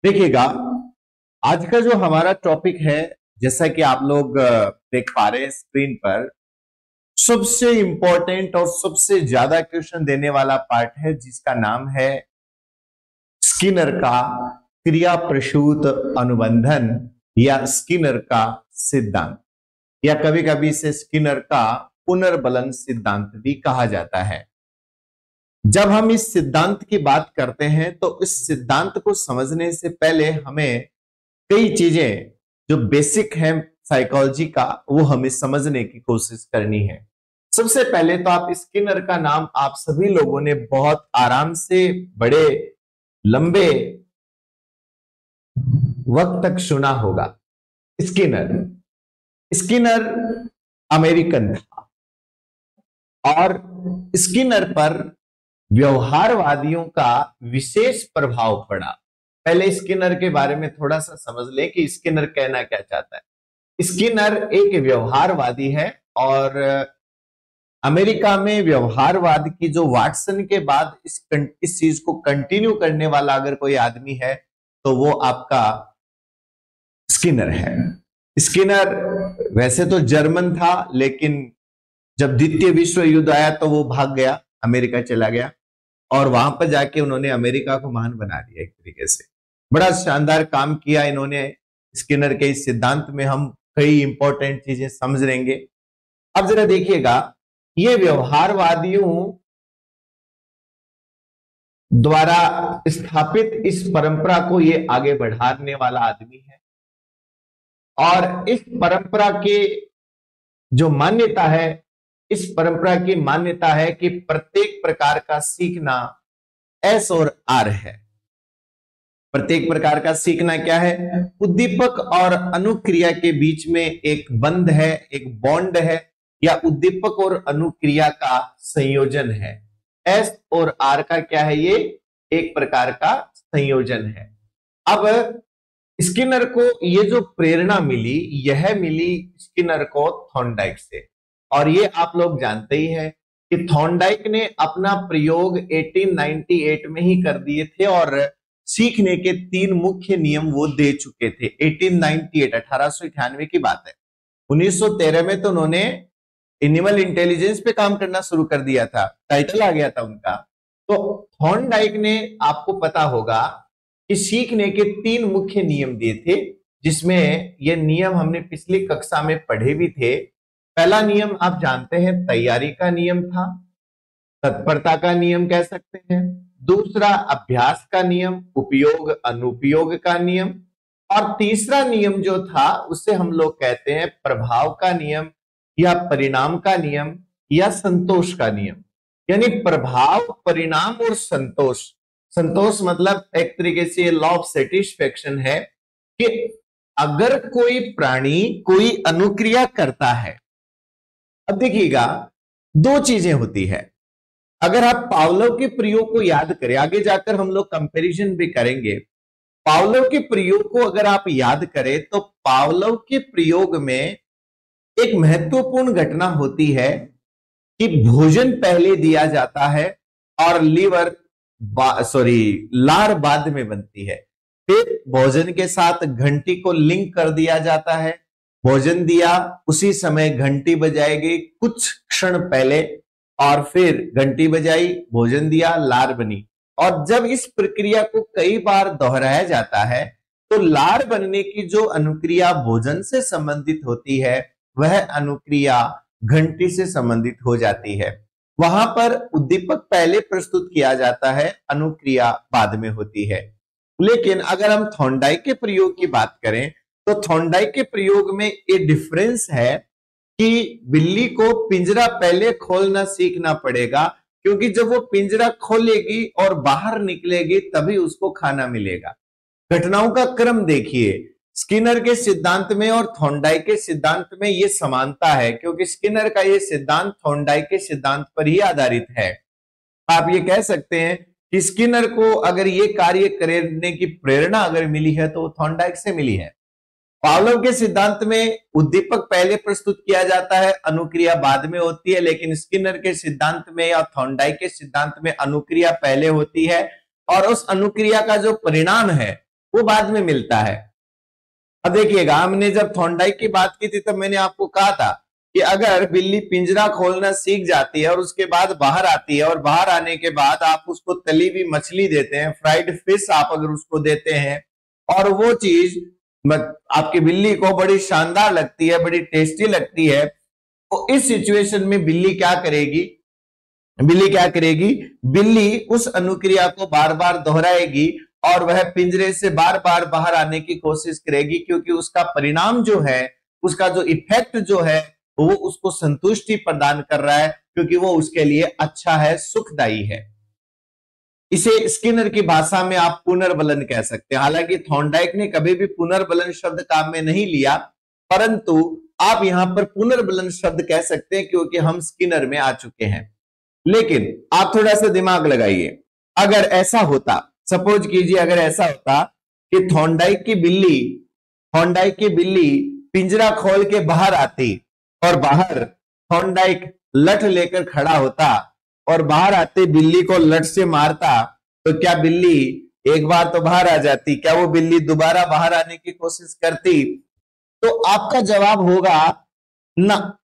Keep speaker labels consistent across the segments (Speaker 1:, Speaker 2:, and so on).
Speaker 1: देखिएगा, आज का जो हमारा टॉपिक है, जैसा कि आप लोग देख पा रहे हैं स्क्रीन पर, सबसे इंपॉर्टेंट और सबसे ज्यादा क्वेश्चन देने वाला पार्ट है, जिसका नाम है स्किनर का क्रिया प्रसूत अनुबंधन या स्किनर का सिद्धांत, या कभी कभी इसे स्किनर का पुनर्बलन सिद्धांत भी कहा जाता है। जब हम इस सिद्धांत की बात करते हैं तो इस सिद्धांत को समझने से पहले हमें कई चीजें जो बेसिक है साइकोलॉजी का, वो हमें समझने की कोशिश करनी है। सबसे पहले तो आप स्किनर का नाम आप सभी लोगों ने बहुत आराम से बड़े लंबे वक्त तक सुना होगा। स्किनर स्किनर अमेरिकन था और स्किनर पर व्यवहारवादियों का विशेष प्रभाव पड़ा। पहले स्किनर के बारे में थोड़ा सा समझ ले कि स्किनर कहना क्या चाहता है। स्किनर एक व्यवहारवादी है और अमेरिका में व्यवहारवाद की जो वाटसन के बाद इस चीज को कंटिन्यू करने वाला अगर कोई आदमी है तो वो आपका स्किनर है। स्किनर वैसे तो जर्मन था, लेकिन जब द्वितीय विश्व युद्ध आया तो वो भाग गया, अमेरिका चला गया और वहां पर जाके उन्होंने अमेरिका को महान बना दिया। एक तरीके से बड़ा शानदार काम किया इन्होंने। स्किनर के इस सिद्धांत में हम कई इंपॉर्टेंट चीजें समझ लेंगे। अब जरा देखिएगा, ये व्यवहारवादियों द्वारा स्थापित इस परंपरा को ये आगे बढ़ाने वाला आदमी है और इस परंपरा के जो मान्यता है, इस परंपरा की मान्यता है कि प्रत्येक प्रकार का सीखना एस और आर है। प्रत्येक प्रकार का सीखना क्या है? उद्दीपक और अनुक्रिया के बीच में एक बंध है, एक बॉन्ड है, या उद्दीपक और अनुक्रिया का संयोजन है। एस और आर का क्या है? ये एक प्रकार का संयोजन है। अब स्किनर को ये जो प्रेरणा मिली, यह मिली स्किनर को थॉर्नडाइक से। और ये आप लोग जानते ही हैं कि थॉर्नडाइक ने अपना प्रयोग 1898 में ही कर दिए थे और सीखने के 3 मुख्य नियम वो दे चुके थे। 1898 की बात है। 1913 में तो उन्होंने एनिमल इंटेलिजेंस पे काम करना शुरू कर दिया था, टाइटल आ गया था उनका। तो थॉर्नडाइक ने, आपको पता होगा कि सीखने के 3 मुख्य नियम दिए थे, जिसमें ये नियम हमने पिछली कक्षा में पढ़े भी थे। पहला नियम आप जानते हैं, तैयारी का नियम था, तत्परता का नियम कह सकते हैं। दूसरा अभ्यास का नियम, उपयोग अनुपयोग का नियम, और तीसरा नियम जो था उसे हम लोग कहते हैं प्रभाव का नियम या परिणाम का नियम या संतोष का नियम। यानी प्रभाव, परिणाम और संतोष। संतोष मतलब एक तरीके से लॉ ऑफ सेटिस्फेक्शन है कि अगर कोई प्राणी कोई अनुक्रिया करता है, अब देखिएगा 2 चीजें होती है। अगर आप पावलोव के प्रयोग को याद करें, आगे जाकर हम लोग कंपैरिजन भी करेंगे। पावलोव के प्रयोग को अगर आप याद करें तो पावलोव के प्रयोग में एक महत्वपूर्ण घटना होती है कि भोजन पहले दिया जाता है और लार बाद में बनती है। फिर भोजन के साथ घंटी को लिंक कर दिया जाता है। भोजन दिया, उसी समय घंटी बजाएगी कुछ क्षण पहले, और फिर घंटी बजाई, भोजन दिया, लार बनी। और जब इस प्रक्रिया को कई बार दोहराया जाता है तो लार बनने की जो अनुक्रिया भोजन से संबंधित होती है, वह अनुक्रिया घंटी से संबंधित हो जाती है। वहां पर उद्दीपक पहले प्रस्तुत किया जाता है, अनुक्रिया बाद में होती है। लेकिन अगर हम थॉर्नडाइक के प्रयोग की बात करें तो थॉर्नडाइक के प्रयोग में ये डिफरेंस है कि बिल्ली को पिंजरा पहले खोलना सीखना पड़ेगा, क्योंकि जब वो पिंजरा खोलेगी और बाहर निकलेगी तभी उसको खाना मिलेगा। घटनाओं का क्रम देखिए, स्किनर के सिद्धांत में और थॉर्नडाइक के सिद्धांत में ये समानता है, क्योंकि स्किनर का ये सिद्धांत थॉर्नडाइक के सिद्धांत पर ही आधारित है। आप ये कह सकते हैं कि स्किनर को अगर ये कार्य करने की प्रेरणा अगर मिली है तो वो थॉर्नडाइक से मिली है। पावलोव के सिद्धांत में उद्दीपक पहले प्रस्तुत किया जाता है, अनुक्रिया बाद में होती है, लेकिन स्किनर के सिद्धांत में या थॉर्नडाइक के सिद्धांत में अनुक्रिया पहले होती है और उस अनुक्रिया का जो परिणाम है वो बाद में मिलता है। अब देखिएगा, हमने जब थॉर्नडाइक की बात की थी तब मैंने आपको कहा था कि अगर बिल्ली पिंजरा खोलना सीख जाती है और उसके बाद बाहर आती है, और बाहर आने के बाद आप उसको तली हुई मछली देते हैं, फ्राइड फिश आप अगर उसको देते हैं, और वो चीज आपकी बिल्ली को बड़ी शानदार लगती है, बड़ी टेस्टी लगती है, तो इस सिचुएशन में बिल्ली क्या करेगी? बिल्ली उस अनुक्रिया को बार बार दोहराएगी और वह पिंजरे से बार बार बाहर आने की कोशिश करेगी, क्योंकि उसका परिणाम जो है, उसका जो इफेक्ट जो है, वो उसको संतुष्टि प्रदान कर रहा है, क्योंकि वो उसके लिए अच्छा है, सुखदायी है। इसे स्किनर की भाषा में आप पुनर्बलन कह सकते हैं। हालांकि थॉर्नडाइक ने कभी भी पुनर्बलन शब्द काम में नहीं लिया, परंतु आप यहां पर पुनर्बलन शब्द कह सकते हैं, क्योंकि हम स्किनर में आ चुके हैं। लेकिन आप थोड़ा सा दिमाग लगाइए, अगर ऐसा होता, सपोज कीजिए अगर ऐसा होता कि थॉर्नडाइक की बिल्ली पिंजरा खोल के बाहर आती और बाहर थॉर्नडाइक लठ लेकर खड़ा होता और बाहर आते बिल्ली को लठ से मारता, तो क्या बिल्ली एक बार तो बाहर आ जाती? क्या वो बिल्ली दोबारा बाहर आने की कोशिश करती? तो आपका जवाब होगा ना।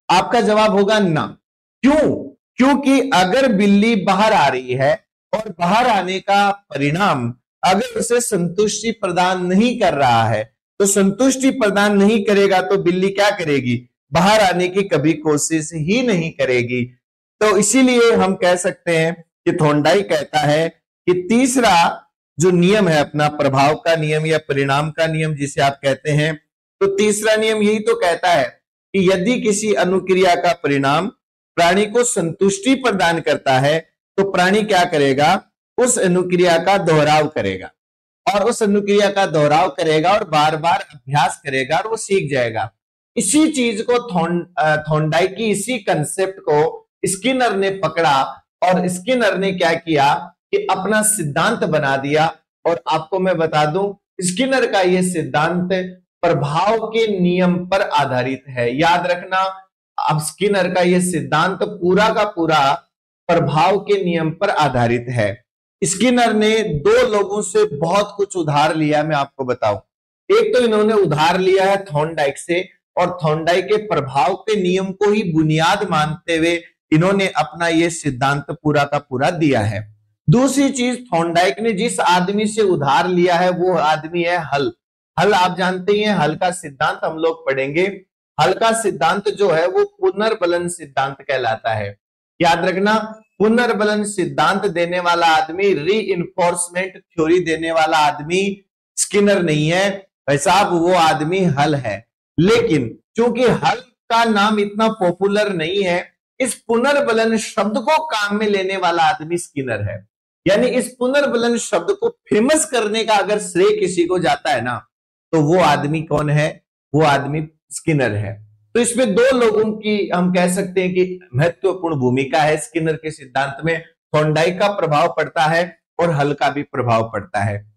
Speaker 1: आपका जवाब होगा ना। क्यों? क्योंकि अगर बिल्ली बाहर आ रही है और बाहर आने का परिणाम अगर उसे संतुष्टि प्रदान नहीं कर रहा है, तो संतुष्टि प्रदान नहीं करेगा तो बिल्ली क्या करेगी? बाहर आने की कभी कोशिश ही नहीं करेगी। तो इसीलिए हम कह सकते हैं कि थॉर्नडाइक कहता है कि तीसरा जो नियम है अपना, प्रभाव का नियम या परिणाम का नियम जिसे आप कहते हैं, तो तीसरा नियम यही तो कहता है कि यदि किसी अनुक्रिया का परिणाम प्राणी को संतुष्टि प्रदान करता है, तो प्राणी क्या करेगा? उस अनुक्रिया का दोहराव करेगा, और उस अनुक्रिया का दोहराव करेगा और बार बार अभ्यास करेगा और वो सीख जाएगा। इसी चीज को थॉर्नडाइक की इसी कंसेप्ट को स्किनर ने पकड़ा, और स्किनर ने क्या किया कि अपना सिद्धांत बना दिया। और आपको मैं बता दूं, स्किनर का यह सिद्धांत प्रभाव के नियम पर आधारित है। याद रखना, अब स्किनर का यह सिद्धांत पूरा का पूरा प्रभाव के नियम पर आधारित है। स्किनर ने दो लोगों से बहुत कुछ उधार लिया, मैं आपको बताऊं। एक तो इन्होंने उधार लिया है थॉर्नडाइक से, और थॉर्नडाइक के प्रभाव के नियम को ही बुनियाद मानते हुए इन्होंने अपना यह सिद्धांत पूरा का पूरा दिया है। दूसरी चीज, थॉर्नडाइक ने जिस आदमी से उधार लिया है वो आदमी है हल। हल आप जानते हैं, हल का सिद्धांत हम लोग पढ़ेंगे। हल का सिद्धांत जो है वो पुनर्बलन सिद्धांत कहलाता है। याद रखना, पुनर्बलन सिद्धांत देने वाला आदमी, रीइंफोर्समेंट थ्योरी देने वाला आदमी स्किनर नहीं है भाई साहब, वो आदमी हल है। लेकिन क्योंकि हल का नाम इतना पॉपुलर नहीं है, इस पुनर्बलन शब्द को काम में लेने वाला आदमी स्किनर है। यानी इस पुनर्बलन शब्द को फेमस करने का अगर श्रेय किसी को जाता है ना, तो वो आदमी कौन है? वो आदमी स्किनर है। तो इसमें दो लोगों की हम कह सकते हैं कि महत्वपूर्ण भूमिका है स्किनर के सिद्धांत में। थॉर्नडाइक का प्रभाव पड़ता है और हल का भी प्रभाव पड़ता है।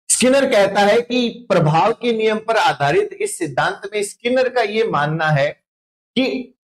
Speaker 1: स्किनर कहता है कि प्रभाव के नियम पर आधारित इस सिद्धांत में स्किनर का यह मानना है कि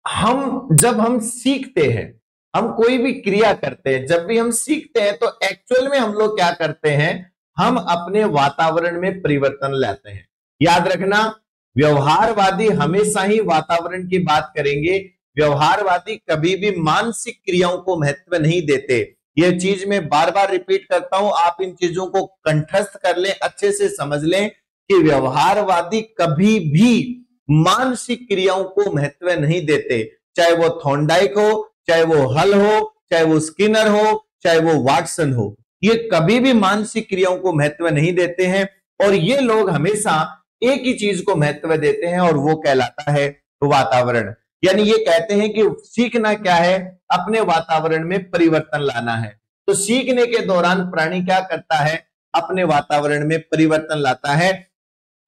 Speaker 1: जब हम सीखते हैं, हम कोई भी क्रिया करते हैं, जब भी हम सीखते हैं तो एक्चुअल में हम लोग क्या करते हैं? हम अपने वातावरण में परिवर्तन लाते हैं। याद रखना, व्यवहारवादी हमेशा ही वातावरण की बात करेंगे। व्यवहारवादी कभी भी मानसिक क्रियाओं को महत्व नहीं देते। यह चीज मैं बार बार रिपीट करता हूं, आप इन चीजों को कंठस्थ कर लें, अच्छे से समझ लें कि व्यवहारवादी कभी भी मानसिक क्रियाओं को महत्व नहीं देते। चाहे वो थॉर्नडाइक हो, चाहे वो हल हो, चाहे वो स्किनर हो, चाहे वो वाटसन हो, ये कभी भी मानसिक क्रियाओं को महत्व नहीं देते हैं। और ये लोग हमेशा एक ही चीज को महत्व देते हैं, और वो कहलाता है वातावरण। यानी ये कहते हैं कि सीखना क्या है? अपने वातावरण में परिवर्तन लाना है। तो सीखने के दौरान प्राणी क्या करता है? अपने वातावरण में परिवर्तन लाता है।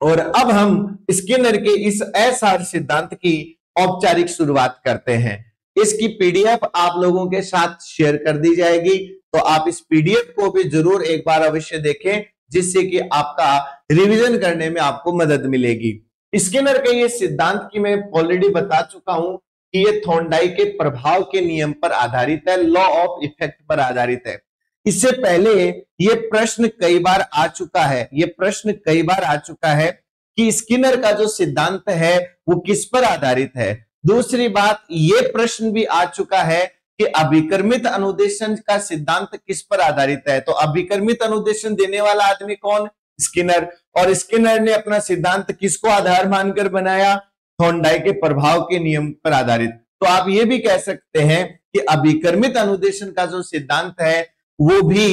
Speaker 1: और अब हम स्किनर के इस असार सिद्धांत की औपचारिक शुरुआत करते हैं। इसकी पीडीएफ आप लोगों के साथ शेयर कर दी जाएगी, तो आप इस पीडीएफ को भी जरूर एक बार अवश्य देखें, जिससे कि आपका रिवीजन करने में आपको मदद मिलेगी। स्किनर के ये सिद्धांत की मैं ऑलरेडी बता चुका हूं कि ये थॉर्नडाइक के प्रभाव के नियम पर आधारित है, लॉ ऑफ इफेक्ट पर आधारित है। इससे पहले ये प्रश्न कई बार आ चुका है, ये प्रश्न कई बार आ चुका है कि स्किनर का जो सिद्धांत है वो किस पर आधारित है। दूसरी बात, ये प्रश्न भी आ चुका है कि अभिकर्मित अनुदेशन का सिद्धांत किस पर आधारित है। तो अभिकर्मित अनुदेशन देने वाला आदमी कौन? स्किनर। और स्किनर ने अपना सिद्धांत किसको आधार मानकर बनाया? थॉर्नडाइक के प्रभाव के नियम पर आधारित। तो आप ये भी कह सकते हैं कि अभिकर्मित अनुदेशन का जो सिद्धांत है वो भी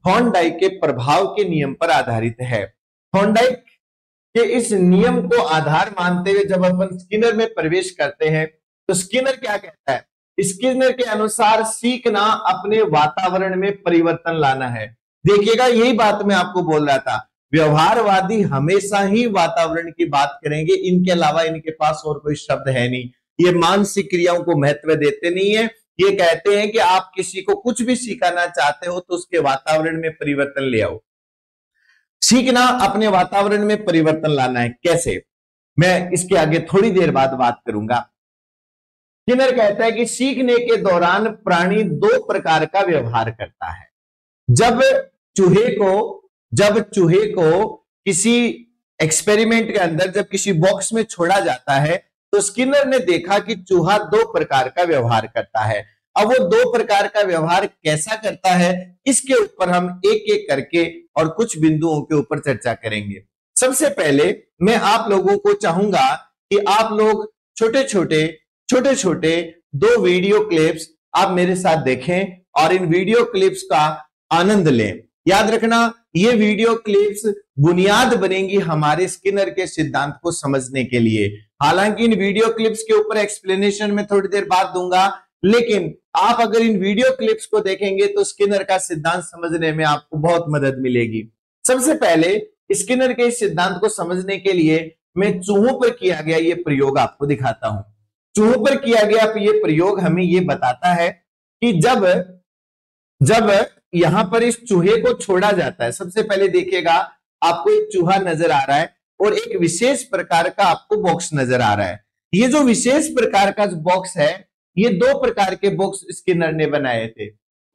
Speaker 1: थॉर्नडाइक के प्रभाव के नियम पर आधारित है। थॉर्नडाइक के इस नियम को आधार मानते हुए जब अपन स्किनर में प्रवेश करते हैं तो स्किनर क्या कहता है? स्किनर के अनुसार सीखना अपने वातावरण में परिवर्तन लाना है। देखिएगा, यही बात मैं आपको बोल रहा था, व्यवहारवादी हमेशा ही वातावरण की बात करेंगे, इनके अलावा इनके पास और कोई शब्द है नहीं। ये मानसिक क्रियाओं को महत्व देते नहीं है। ये कहते हैं कि आप किसी को कुछ भी सिखाना चाहते हो तो उसके वातावरण में परिवर्तन ले आओ। सीखना अपने वातावरण में परिवर्तन लाना है। कैसे? मैं इसके आगे थोड़ी देर बाद बात करूंगा। स्किनर कहता है कि सीखने के दौरान प्राणी दो प्रकार का व्यवहार करता है। जब चूहे को किसी एक्सपेरिमेंट के अंदर, जब किसी बॉक्स में छोड़ा जाता है तो स्किनर ने देखा कि चूहा दो प्रकार का व्यवहार करता है। अब वो दो प्रकार का व्यवहार कैसा करता है, इसके ऊपर हम एक एक करके और कुछ बिंदुओं के ऊपर चर्चा करेंगे। सबसे पहले मैं आप लोगों को चाहूंगा कि आप लोग छोटे छोटे दो वीडियो क्लिप्स आप मेरे साथ देखें और इन वीडियो क्लिप्स का आनंद लें। याद रखना, ये वीडियो क्लिप्स बुनियाद बनेंगी हमारे स्किनर के सिद्धांत को समझने के लिए। हालांकि इन वीडियो क्लिप्स के ऊपर एक्सप्लेनेशन में थोड़ी देर बाद दूंगा, लेकिन आप अगर इन वीडियो क्लिप्स को देखेंगे तो स्किनर का सिद्धांत समझने में आपको बहुत मदद मिलेगी। सबसे पहले स्किनर के इस सिद्धांत को समझने के लिए मैं चूहों पर किया गया ये प्रयोग आपको दिखाता हूं। चूहों पर किया गया ये प्रयोग हमें ये बताता है कि जब यहां पर इस चूहे को छोड़ा जाता है, सबसे पहले देखिएगा आपको एक चूहा नजर आ रहा है और एक विशेष प्रकार का आपको बॉक्स नजर आ रहा है। ये जो विशेष प्रकार का बॉक्स है, ये दो प्रकार के बॉक्स स्किनर ने बनाए थे।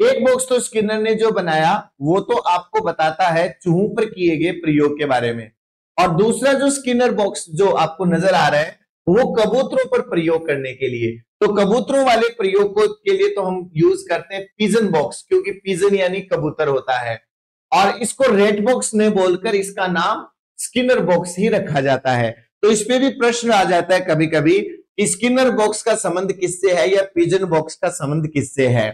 Speaker 1: एक बॉक्स तो स्किनर ने जो बनाया वो तो आपको बताता है चूहों पर किए गए प्रयोग के बारे में, और दूसरा जो स्किनर बॉक्स जो आपको नजर आ रहा है वो कबूतरों पर प्रयोग करने के लिए। तो कबूतरों वाले प्रयोग के लिए तो हम यूज करते हैं पिजन बॉक्स, क्योंकि पिजन यानी कबूतर होता है, और इसको रेड बॉक्स ने बोलकर इसका नाम स्किनर बॉक्स ही रखा जाता है। तो इस पे भी प्रश्न आ जाता है कभी कभी, स्किनर बॉक्स का संबंध किससे है या पिजन बॉक्स का संबंध किससे है।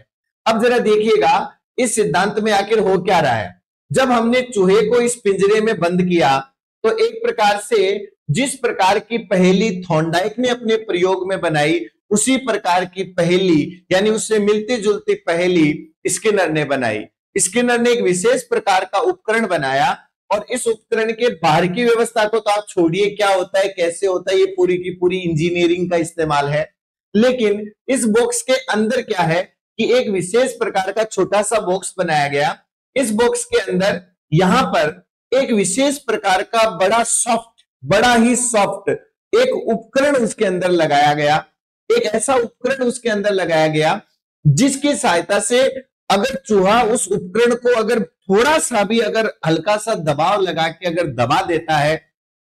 Speaker 1: अब जरा देखिएगा इस सिद्धांत में आखिर हो क्या रहा है। जब हमने चूहे को इस पिंजरे में बंद किया तो एक प्रकार से जिस प्रकार की पहेली थॉर्नडाइक ने अपने प्रयोग में बनाई, उसी प्रकार की पहेली यानी उससे मिलती जुलती पहेली स्किनर ने बनाई। स्किनर ने एक विशेष प्रकार का उपकरण बनाया और इस उपकरण के बाहर की व्यवस्था को तो आप छोड़िए, क्या होता है कैसे होता है, ये पूरी की पूरी इंजीनियरिंग का इस्तेमाल है। लेकिन इस बॉक्स के अंदर क्या है कि एक विशेष प्रकार का छोटा सा बॉक्स बनाया गया। इस बॉक्स के अंदर यहां पर एक विशेष प्रकार का बड़ा ही सॉफ्ट एक उपकरण उसके अंदर लगाया गया। एक ऐसा उपकरण उसके अंदर लगाया गया जिसकी सहायता से अगर चूहा उस उपकरण को अगर थोड़ा सा भी अगर हल्का सा दबाव लगा के अगर दबा देता है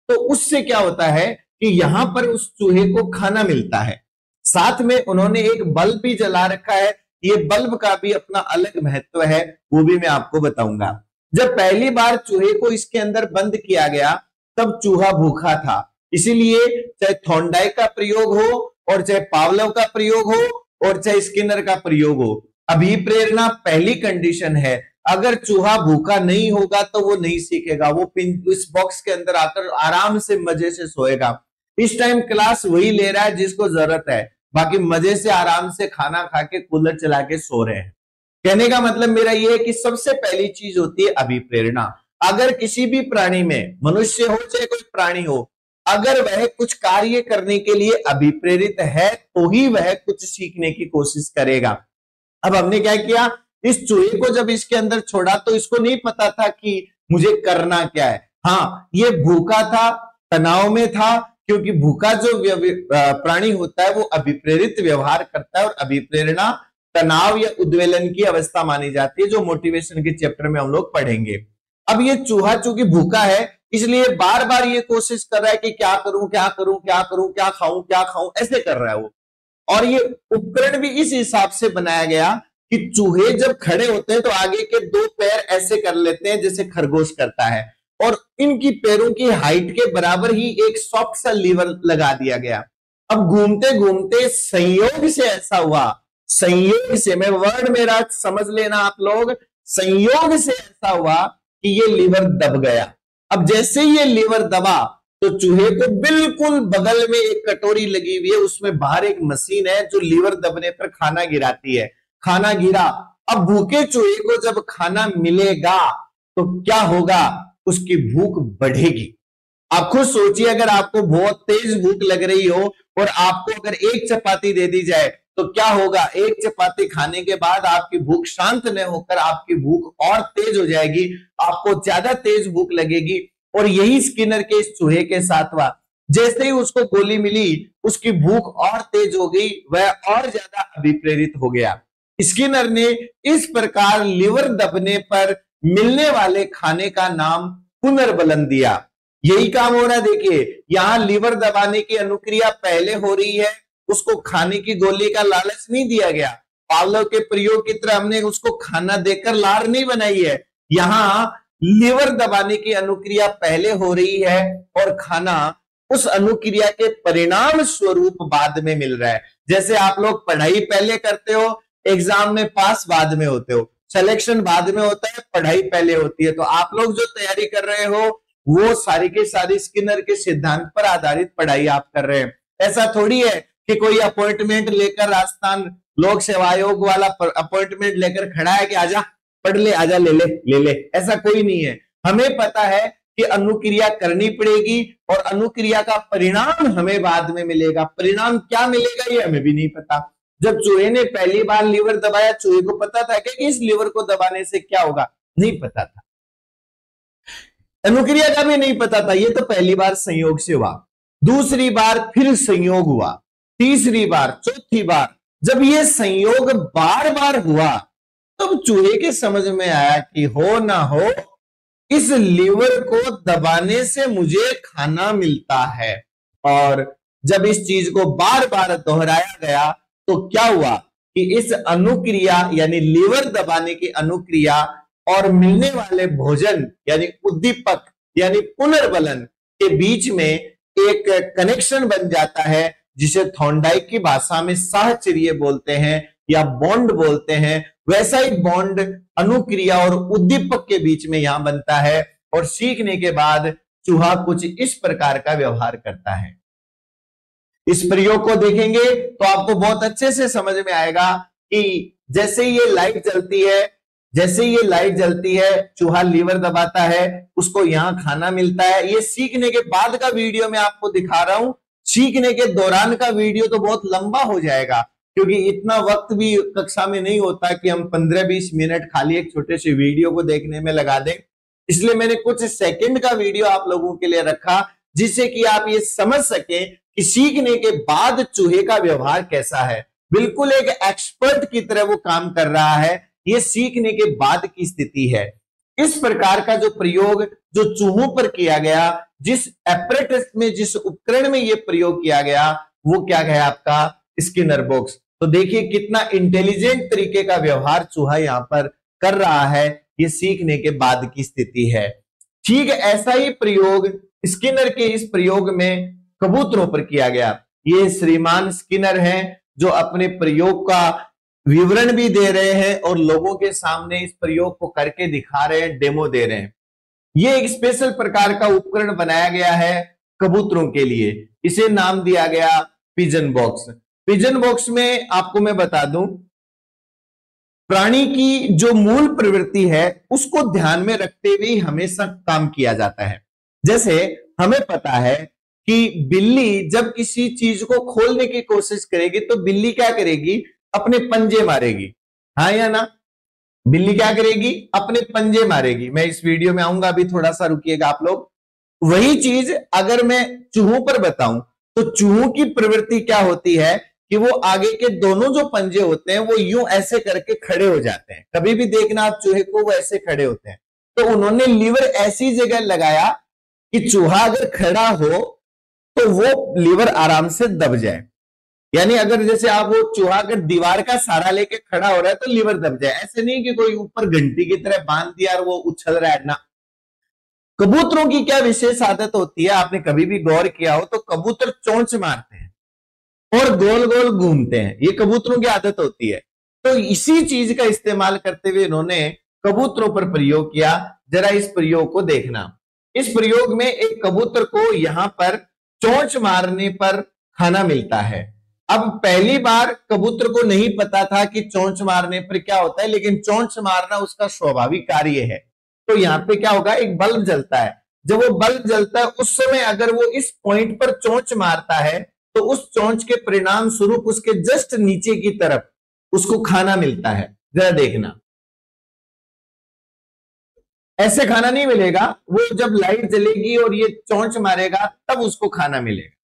Speaker 1: तो उससे क्या होता है कि यहां पर उस चूहे को खाना मिलता है। साथ में उन्होंने एक बल्ब भी जला रखा है। ये बल्ब का भी अपना अलग महत्व है, वो भी मैं आपको बताऊंगा। जब पहली बार चूहे को इसके अंदर बंद किया गया तब चूहा भूखा था, इसीलिए चाहे थॉर्नडाइक का प्रयोग हो और चाहे पावलोव का प्रयोग हो और चाहे स्किनर का प्रयोग हो, अभिप्रेरणा पहली कंडीशन है। अगर चूहा भूखा नहीं होगा तो वो नहीं सीखेगा, वो इस बॉक्स के अंदर आकर आराम से मजे से सोएगा। इस टाइम क्लास वही ले रहा है जिसको जरूरत है, बाकी मजे से आराम से खाना खा के कूलर चला के सो रहे हैं। कहने का मतलब मेरा यह है कि सबसे पहली चीज होती है अभिप्रेरणा। अगर किसी भी प्राणी में, मनुष्य हो चाहे कोई प्राणी हो, अगर वह कुछ कार्य करने के लिए अभिप्रेरित है तो ही वह कुछ सीखने की कोशिश करेगा। अब हमने क्या किया, इस चूहे को जब इसके अंदर छोड़ा तो इसको नहीं पता था कि मुझे करना क्या है। हाँ, ये भूखा था, तनाव में था, क्योंकि भूखा जो प्राणी होता है वो अभिप्रेरित व्यवहार करता है और अभिप्रेरणा तनाव या उद्वेलन की अवस्था मानी जाती है, जो मोटिवेशन के चैप्टर में हम लोग पढ़ेंगे। अब ये चूहा चूंकि भूखा है, इसलिए बार बार ये कोशिश कर रहा है कि क्या करूं क्या करूं क्या करूं, क्या खाऊं, ऐसे कर रहा है वो। और ये उपकरण भी इस हिसाब से बनाया गया कि चूहे जब खड़े होते हैं तो आगे के दो पैर ऐसे कर लेते हैं जैसे खरगोश करता है, और इनकी पैरों की हाइट के बराबर ही एक सॉफ्ट सा लीवर लगा दिया गया। अब घूमते घूमते संयोग से ऐसा हुआ, संयोग से, मैं वर्ड मेरा समझ लेना आप लोग, संयोग से ऐसा हुआ कि ये लीवर दब गया। अब जैसे ये लीवर दबा तो चूहे को बिल्कुल बगल में एक कटोरी लगी हुई है, उसमें बाहर एक मशीन है जो लीवर दबने पर खाना गिराती है। खाना गिरा। अब भूखे चूहे को जब खाना मिलेगा तो क्या होगा, उसकी भूख बढ़ेगी। आप खुद सोचिए, अगर आपको बहुत तेज भूख लग रही हो और आपको अगर एक चपाती दे दी जाए तो क्या होगा, एक चपाती खाने के बाद आपकी भूख शांत न होकर आपकी भूख और तेज हो जाएगी, आपको ज्यादा तेज भूख लगेगी। और यही स्किनर के इस चूहे के साथ हुआ। जैसे ही उसको गोली मिली उसकी भूख और तेज हो गई, वह और ज्यादा अभिप्रेरित हो गया। स्किनर ने इस प्रकार लिवर दबने पर मिलने वाले खाने का नाम पुनर्बलन दिया। यही काम हो रहा है, देखिए यहां लिवर दबाने की अनुक्रिया पहले हो रही है, उसको खाने की गोली का लालच नहीं दिया गया। पावलोव के प्रयोग की तरह हमने उसको खाना देकर लार नहीं बनाई है। यहां लिवर दबाने की अनुक्रिया पहले हो रही है और खाना उस अनुक्रिया के परिणाम स्वरूप बाद में मिल रहा है। जैसे आप लोग पढ़ाई पहले करते हो, एग्जाम में पास बाद में होते हो, सिलेक्शन बाद में होता है, पढ़ाई पहले होती है। तो आप लोग जो तैयारी कर रहे हो वो सारी की सारी स्किनर के सिद्धांत पर आधारित पढ़ाई आप कर रहे हैं। ऐसा थोड़ी है कि कोई अपॉइंटमेंट लेकर राजस्थान लोक सेवा आयोग वाला अपॉइंटमेंट लेकर खड़ा है कि आजा पढ़ ले, आजा ले ले, ऐसा कोई नहीं है। हमें पता है कि अनुक्रिया करनी पड़ेगी और अनुक्रिया का परिणाम हमें बाद में मिलेगा। परिणाम क्या मिलेगा ये हमें भी नहीं पता। जब चूहे ने पहली बार लीवर दबाया, चूहे को पता था कि इस लीवर को दबाने से क्या होगा, नहीं पता था। अनुक्रिया का भी नहीं पता था। ये तो पहली बार संयोग से हुआ, दूसरी बार फिर संयोग हुआ, तीसरी बार, चौथी बार। जब ये संयोग बार बार हुआ तब चूहे के समझ में आया कि हो ना हो, इस लीवर को दबाने से मुझे खाना मिलता है। और जब इस चीज को बार बार दोहराया गया तो क्या हुआ कि इस अनुक्रिया यानी लीवर दबाने की अनुक्रिया और मिलने वाले भोजन यानी उद्दीपक यानी पुनर्बलन के बीच में एक कनेक्शन बन जाता है, जिसे थॉर्नडाइक की भाषा में साहचर्य बोलते हैं या बॉन्ड बोलते हैं। वैसा ही बॉन्ड अनुक्रिया और उद्दीपक के बीच में यहां बनता है और सीखने के बाद चूहा कुछ इस प्रकार का व्यवहार करता है। इस प्रयोग को देखेंगे तो आपको बहुत अच्छे से समझ में आएगा कि जैसे ये लाइट जलती है, जैसे ये लाइट जलती है, चूहा लीवर दबाता है, उसको यहां खाना मिलता है। ये सीखने के बाद का वीडियो मैं आपको दिखा रहा हूं। सीखने के दौरान का वीडियो तो बहुत लंबा हो जाएगा, क्योंकि इतना वक्त भी कक्षा में नहीं होता कि हम 15-20 मिनट खाली एक छोटे से वीडियो को देखने में लगा दें। इसलिए मैंने कुछ सेकंड का वीडियो आप लोगों के लिए रखा, जिससे कि आप ये समझ सके कि सीखने के बाद चूहे का व्यवहार कैसा है। बिल्कुल एक एक्सपर्ट की तरह वो काम कर रहा है। ये सीखने के बाद की स्थिति है। इस प्रकार का जो प्रयोग जो चूहों पर किया गया, जिस एपरेटस में, जिस उपकरण में ये प्रयोग किया गया, वो क्या है आपका स्किनर बॉक्स। तो देखिए कितना इंटेलिजेंट तरीके का व्यवहार चूहा यहां पर कर रहा है। ये सीखने के बाद की स्थिति है। ठीक ऐसा ही प्रयोग स्किनर के इस प्रयोग में कबूतरों पर किया गया। ये श्रीमान स्किनर हैं जो अपने प्रयोग का विवरण भी दे रहे हैं और लोगों के सामने इस प्रयोग को करके दिखा रहे हैं, डेमो दे रहे हैं। ये एक स्पेशल प्रकार का उपकरण बनाया गया है कबूतरों के लिए। इसे नाम दिया गया पिजन बॉक्स। पिजन बॉक्स में आपको मैं बता दूं, प्राणी की जो मूल प्रवृत्ति है उसको ध्यान में रखते हुए हमेशा काम किया जाता है। जैसे हमें पता है कि बिल्ली जब किसी चीज को खोलने की कोशिश करेगी तो बिल्ली क्या करेगी, अपने पंजे मारेगी। हाँ या ना? बिल्ली क्या करेगी, अपने पंजे मारेगी। मैं इस वीडियो में आऊंगा, अभी थोड़ा सा रुकिएगा आप लोग। वही चीज अगर मैं चूहों पर बताऊं तो चूहों की प्रवृत्ति क्या होती है कि वो आगे के दोनों जो पंजे होते हैं वो यूं ऐसे करके खड़े हो जाते हैं। कभी भी देखना आप चूहे को, वो ऐसे खड़े होते हैं। तो उन्होंने लीवर ऐसी जगह लगाया कि चूहा अगर खड़ा हो तो वो लीवर आराम से दब जाए। यानी अगर जैसे आप वो चूहा अगर दीवार का सहारा लेके खड़ा हो रहा है तो लीवर दब जाए। ऐसे नहीं कि कोई ऊपर घंटी की तरह बांध दिया और वो उछल रहा है ना। कबूतरों की क्या विशेष आदत होती है, आपने कभी भी गौर किया हो तो कबूतर चोंच मारते हैं और गोल गोल घूमते हैं, ये कबूतरों की आदत होती है। तो इसी चीज का इस्तेमाल करते हुए इन्होंने कबूतरों पर प्रयोग किया। जरा इस प्रयोग को देखना। इस प्रयोग में एक कबूतर को यहां पर चोंच मारने पर खाना मिलता है। अब पहली बार कबूतर को नहीं पता था कि चोंच मारने पर क्या होता है, लेकिन चोंच मारना उसका स्वाभाविक कार्य है। तो यहाँ पे क्या होगा, एक बल्ब जलता है। जब वो बल्ब जलता है उस समय अगर वो इस पॉइंट पर चोंच मारता है तो उस चोंच के परिणाम स्वरूप उसके जस्ट नीचे की तरफ उसको खाना मिलता है। जरा देखना, ऐसे खाना नहीं मिलेगा, वो जब लाइट जलेगी और ये चोंच मारेगा तब उसको खाना मिलेगा।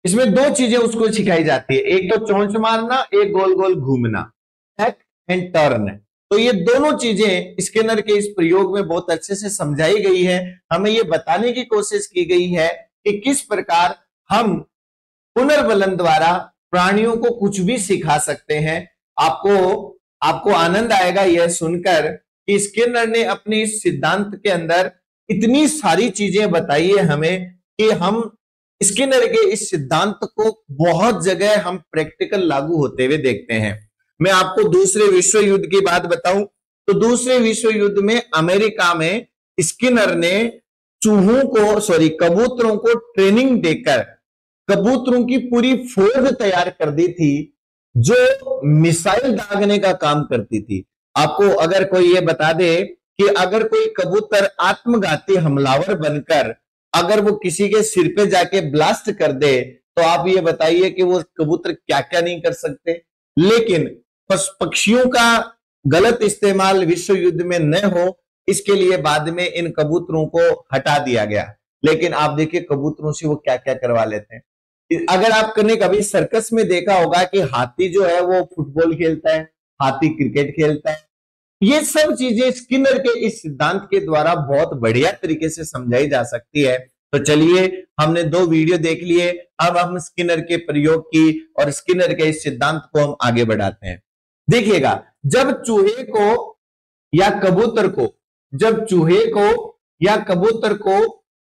Speaker 1: इसमें दो चीजें उसको सिखाई जाती है, एक तो चोंच मारना, एक गोल गोल घूमना, टैक एंड टर्न। तो ये दोनों चीजें स्किनर के इस प्रयोग में बहुत अच्छे से समझाई गई है। हमें ये बताने की कोशिश की गई है कि किस प्रकार हम पुनर्बलन द्वारा प्राणियों को कुछ भी सिखा सकते हैं। आपको आपको आनंद आएगा यह सुनकर कि स्किनर ने अपने इस सिद्धांत के अंदर इतनी सारी चीजें बताई है हमें कि हम स्किनर के इस सिद्धांत को बहुत जगह हम प्रैक्टिकल लागू होते हुए देखते हैं। मैं आपको दूसरे विश्व युद्ध की बात बताऊं तो दूसरे विश्व युद्ध में अमेरिका में स्किनर ने कबूतरों को ट्रेनिंग देकर कबूतरों की पूरी फौज तैयार कर दी थी जो मिसाइल दागने का काम करती थी। आपको अगर कोई ये बता दे कि अगर कोई कबूतर आत्मघाती हमलावर बनकर अगर वो किसी के सिर पे जाके ब्लास्ट कर दे तो आप ये बताइए कि वो कबूतर क्या क्या नहीं कर सकते। लेकिन पक्षियों का गलत इस्तेमाल विश्व युद्ध में न हो इसके लिए बाद में इन कबूतरों को हटा दिया गया। लेकिन आप देखिए कबूतरों से वो क्या क्या करवा लेते हैं। अगर आपने कभी सर्कस में देखा होगा कि हाथी जो है वो फुटबॉल खेलता है, हाथी क्रिकेट खेलता है। ये सब चीजें स्किनर के इस सिद्धांत के द्वारा बहुत बढ़िया तरीके से समझाई जा सकती है। तो चलिए, हमने दो वीडियो देख लिए, अब हम स्किनर के प्रयोग की और स्किनर के इस सिद्धांत को हम आगे बढ़ाते हैं। देखिएगा, जब चूहे को या कबूतर को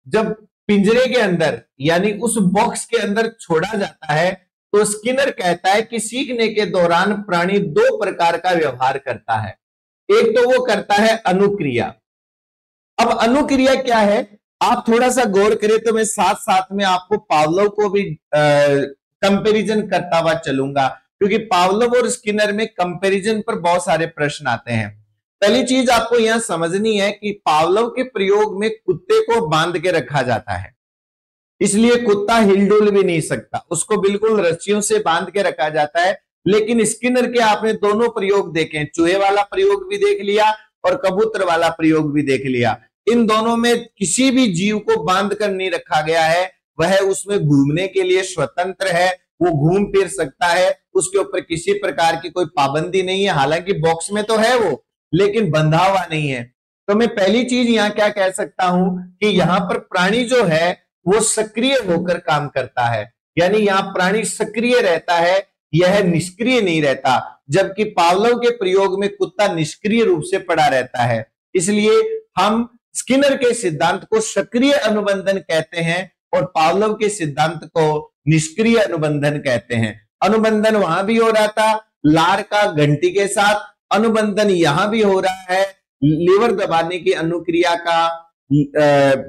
Speaker 1: जब पिंजरे के अंदर यानी उस बॉक्स के अंदर छोड़ा जाता है तो स्किनर कहता है कि सीखने के दौरान प्राणी दो प्रकार का व्यवहार करता है। एक तो वो करता है अनुक्रिया। अब अनुक्रिया क्या है, आप थोड़ा सा गौर करें तो मैं साथ साथ में आपको पावलोव को भी कंपैरिजन करता हुआ चलूंगा, क्योंकि पावलोव और स्किनर में कंपैरिजन पर बहुत सारे प्रश्न आते हैं। पहली चीज आपको यहां समझनी है कि पावलोव के प्रयोग में कुत्ते को बांध के रखा जाता है, इसलिए कुत्ता हिलडुल भी नहीं सकता, उसको बिल्कुल रस्सियों से बांध के रखा जाता है। लेकिन स्किनर के आपने दोनों प्रयोग देखे, चूहे वाला प्रयोग भी देख लिया और कबूतर वाला प्रयोग भी देख लिया। इन दोनों में किसी भी जीव को बांध कर नहीं रखा गया है, वह उसमें घूमने के लिए स्वतंत्र है, वो घूम फिर सकता है, उसके ऊपर किसी प्रकार की कोई पाबंदी नहीं है। हालांकि बॉक्स में तो है वो, लेकिन बंधा हुआ नहीं है। तो मैं पहली चीज यहां क्या कह सकता हूं कि यहां पर प्राणी जो है वो सक्रिय होकर काम करता है, यानी यहां प्राणी सक्रिय रहता है, यह निष्क्रिय नहीं रहता। जबकि पावलोव के प्रयोग में कुत्ता निष्क्रिय रूप से पड़ा रहता है। इसलिए हम स्किनर के सिद्धांत को सक्रिय अनुबंधन कहते हैं और पावलोव के सिद्धांत को निष्क्रिय अनुबंधन कहते हैं। अनुबंधन वहां भी हो रहा था लार का घंटी के साथ, अनुबंधन यहां भी हो रहा है लीवर दबाने की अनुक्रिया का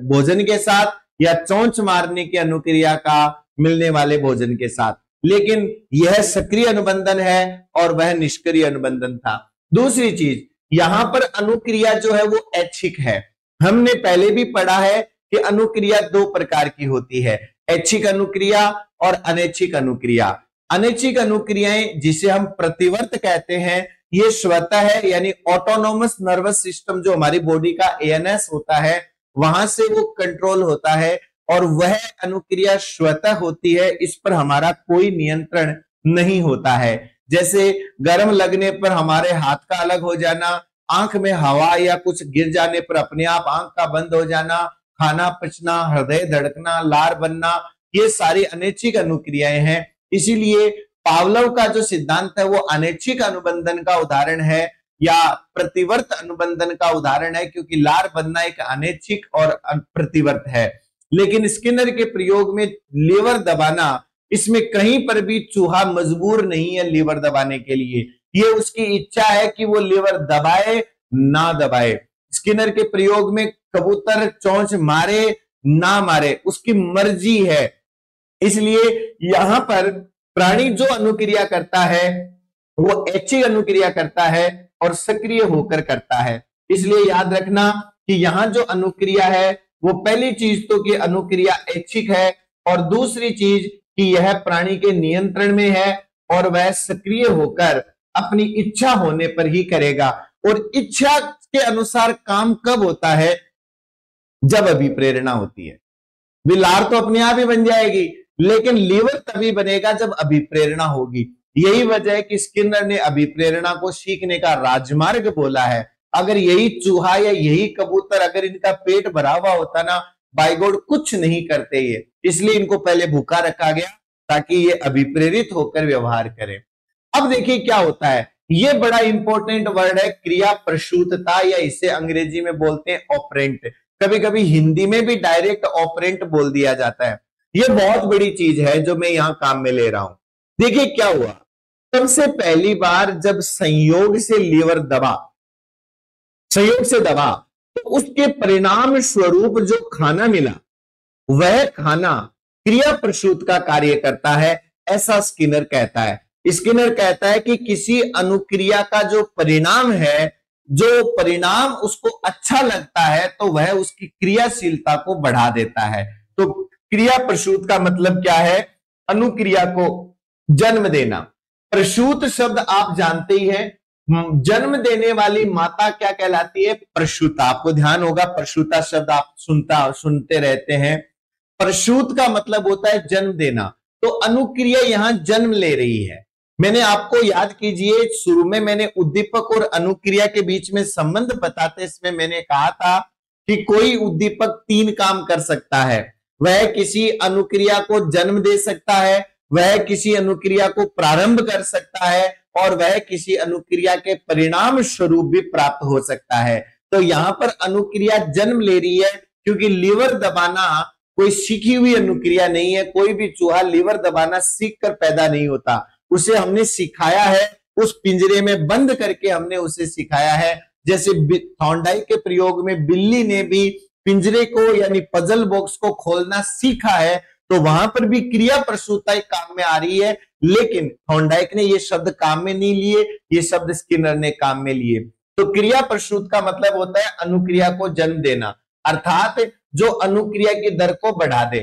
Speaker 1: भोजन के साथ या चोंच मारने की अनुक्रिया का मिलने वाले भोजन के साथ। लेकिन यह सक्रिय अनुबंधन है और वह निष्क्रिय अनुबंधन था। दूसरी चीज, यहां पर अनुक्रिया जो है वो ऐच्छिक है। हमने पहले भी पढ़ा है कि अनुक्रिया दो प्रकार की होती है, ऐच्छिक अनुक्रिया और अनैच्छिक अनुक्रिया। अनैच्छिक अनुक्रियाएं जिसे हम प्रतिवर्त कहते हैं, ये स्वतः है, यानी ऑटोनोमस नर्वस सिस्टम जो हमारी बॉडी का एएनएस होता है वहां से वो कंट्रोल होता है और वह अनुक्रिया स्वतः होती है, इस पर हमारा कोई नियंत्रण नहीं होता है। जैसे गर्म लगने पर हमारे हाथ का अलग हो जाना, आंख में हवा या कुछ गिर जाने पर अपने आप आंख का बंद हो जाना, खाना पचना, हृदय धड़कना, लार बनना, ये सारी अनैच्छिक अनुक्रियाएं हैं। इसीलिए पावलोव का जो सिद्धांत है वो अनैच्छिक अनुबंधन का उदाहरण है या प्रतिवर्त अनुबंधन का उदाहरण है, क्योंकि लार बनना एक अनैच्छिक और प्रतिवर्त है। लेकिन स्किनर के प्रयोग में लीवर दबाना, इसमें कहीं पर भी चूहा मजबूर नहीं है लीवर दबाने के लिए, ये उसकी इच्छा है कि वो लीवर दबाए ना दबाए। स्किनर के प्रयोग में कबूतर चोंच मारे ना मारे, उसकी मर्जी है। इसलिए यहां पर प्राणी जो अनुक्रिया करता है वो ऐच्छिक अनुक्रिया करता है और सक्रिय होकर करता है। इसलिए याद रखना कि यहां जो अनुक्रिया है वो पहली चीज तो कि अनुक्रिया ऐच्छिक है, और दूसरी चीज कि यह प्राणी के नियंत्रण में है और वह सक्रिय होकर अपनी इच्छा होने पर ही करेगा। और इच्छा के अनुसार काम कब होता है? जब अभिप्रेरणा होती है। लार तो अपने आप ही बन जाएगी, लेकिन लीवर तभी बनेगा जब अभिप्रेरणा होगी। यही वजह है कि स्किनर ने अभिप्रेरणा को सीखने का राजमार्ग बोला है। अगर यही चूहा या यही कबूतर, अगर इनका पेट भरा हुआ होता ना, बाय गॉड कुछ नहीं करते ये, इसलिए इनको पहले भूखा रखा गया ताकि ये अभिप्रेरित होकर व्यवहार करें। अब देखिए क्या होता है, ये बड़ा इंपॉर्टेंट वर्ड है क्रिया प्रसूतता, या इसे अंग्रेजी में बोलते हैं ऑपरेंट। कभी कभी हिंदी में भी डायरेक्ट ऑपरेंट बोल दिया जाता है। ये बहुत बड़ी चीज है जो मैं यहां काम में ले रहा हूं। देखिए क्या हुआ, सबसे पहली बार जब संयोग से लीवर दबा, संयोग से दबा, तो उसके परिणाम स्वरूप जो खाना मिला वह खाना क्रिया प्रसूत का कार्य करता है, ऐसा स्किनर कहता है। स्किनर कहता है कि किसी अनुक्रिया का जो परिणाम है, जो परिणाम उसको अच्छा लगता है, तो वह उसकी क्रियाशीलता को बढ़ा देता है। तो क्रिया प्रसूत का मतलब क्या है? अनुक्रिया को जन्म देना। प्रसूत शब्द आप जानते ही हैं, जन्म देने वाली माता क्या कहलाती है? प्रसूता। आपको ध्यान होगा प्रसूता शब्द आप सुनते रहते हैं। प्रसूत का मतलब होता है जन्म देना, तो अनुक्रिया यहां जन्म ले रही है। मैंने आपको याद कीजिए, शुरू में मैंने उद्दीपक और अनुक्रिया के बीच में संबंध बताते इसमें मैंने कहा था कि कोई उद्दीपक 3 काम कर सकता है। वह किसी अनुक्रिया को जन्म दे सकता है, वह किसी अनुक्रिया को प्रारंभ कर सकता है, और वह किसी अनुक्रिया के परिणाम स्वरूप भी प्राप्त हो सकता है। तो यहां पर अनुक्रिया जन्म ले रही है, क्योंकि लीवर दबाना कोई सीखी हुई अनुक्रिया नहीं है। कोई भी चूहा लीवर दबाना सीख कर पैदा नहीं होता, उसे हमने सिखाया है, उस पिंजरे में बंद करके हमने उसे सिखाया है। जैसे थॉर्नडाइक के प्रयोग में बिल्ली ने भी पिंजरे को यानी पजल बॉक्स को खोलना सीखा है, तो वहां पर भी क्रिया प्रसूतता काम में आ रही है। लेकिन थॉर्नडाइक ने ये शब्द काम में नहीं लिए, ये शब्द स्किनर ने काम में लिए। तो क्रिया प्रसूत का मतलब होता है अनुक्रिया को जन्म देना, अर्थात जो अनुक्रिया की दर को बढ़ा दे।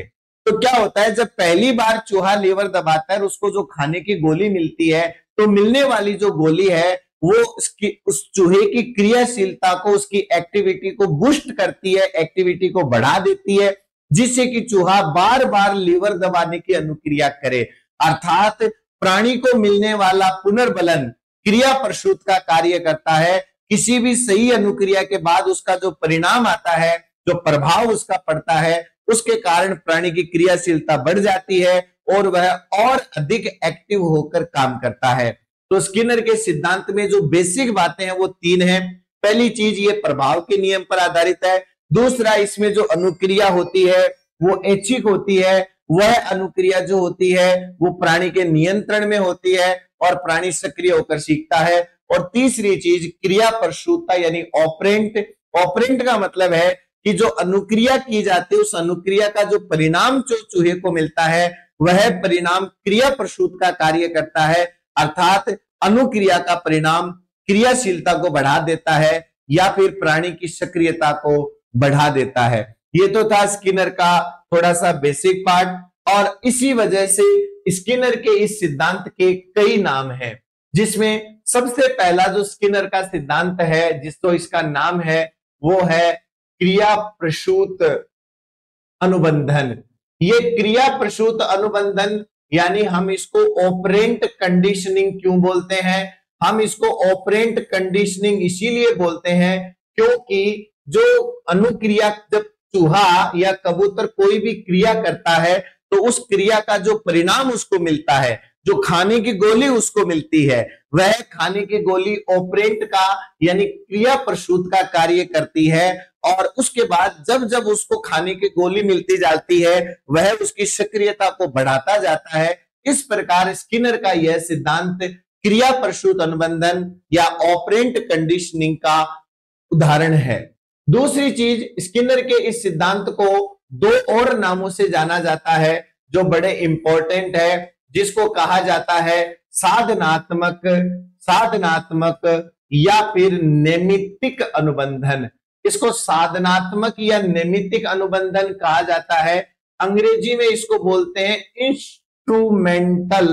Speaker 1: तो क्या होता है, जब पहली बार चूहा लीवर दबाता है, उसको जो खाने की गोली मिलती है, तो मिलने वाली जो गोली है वो उस चूहे की क्रियाशीलता को, उसकी एक्टिविटी को बूस्ट करती है, एक्टिविटी को बढ़ा देती है, जिससे कि चूहा बार बार लीवर दबाने की अनुक्रिया करे। अर्थात प्राणी को मिलने वाला पुनर्बलन क्रिया प्रसूत का कार्य करता है। किसी भी सही अनुक्रिया के बाद उसका जो परिणाम आता है, जो प्रभाव उसका पड़ता है, उसके कारण प्राणी की क्रियाशीलता बढ़ जाती है और वह और अधिक एक्टिव होकर काम करता है। तो स्किनर के सिद्धांत में जो बेसिक बातें हैं वो 3 हैं। पहली चीज ये प्रभाव के नियम पर आधारित है। दूसरा, इसमें जो अनुक्रिया होती है वो ऐच्छिक होती है, वह अनुक्रिया जो होती है वो प्राणी के नियंत्रण में होती है और प्राणी सक्रिय होकर सीखता है। और तीसरी चीज क्रिया प्रसूतता यानी ऑपरेंट। ऑपरेंट का मतलब है कि जो अनुक्रिया की जाती है, उस अनुक्रिया का जो परिणाम जो चूहे को मिलता है, वह परिणाम क्रिया प्रसूत का कार्य करता है। अर्थात अनुक्रिया का परिणाम क्रियाशीलता को बढ़ा देता है या फिर प्राणी की सक्रियता को बढ़ा देता है। ये तो था स्किनर का थोड़ा सा बेसिक पार्ट, और इसी वजह से स्किनर के इस सिद्धांत के कई नाम हैं, जिसमें सबसे पहला जो स्किनर का सिद्धांत है, जिसको इसका नाम है, वो है क्रिया प्रसूत अनुबंधन। ये क्रिया प्रसूत अनुबंधन यानी हम इसको ऑपरेंट कंडीशनिंग क्यों बोलते हैं? हम इसको ऑपरेंट कंडीशनिंग इसीलिए बोलते हैं क्योंकि जो अनुक्रिया, जब चूहा या कबूतर कोई भी क्रिया करता है तो उस क्रिया का जो परिणाम उसको मिलता है, जो खाने की गोली उसको मिलती है, वह खाने की गोली ऑपरेंट का यानी क्रिया प्रसूत का कार्य करती है। और उसके बाद जब जब उसको खाने की गोली मिलती जाती है वह उसकी सक्रियता को बढ़ाता जाता है। इस प्रकार स्किनर का यह सिद्धांत क्रिया प्रसूत अनुबंधन या ऑपरेंट कंडीशनिंग का उदाहरण है। दूसरी चीज, स्किनर के इस सिद्धांत को दो और नामों से जाना जाता है जो बड़े इंपॉर्टेंट है, जिसको कहा जाता है साधनात्मक साधनात्मक या फिर नैमित्तिक अनुबंधन। इसको साधनात्मक या नैमित्तिक अनुबंधन कहा जाता है। अंग्रेजी में इसको बोलते हैं इंस्ट्रूमेंटल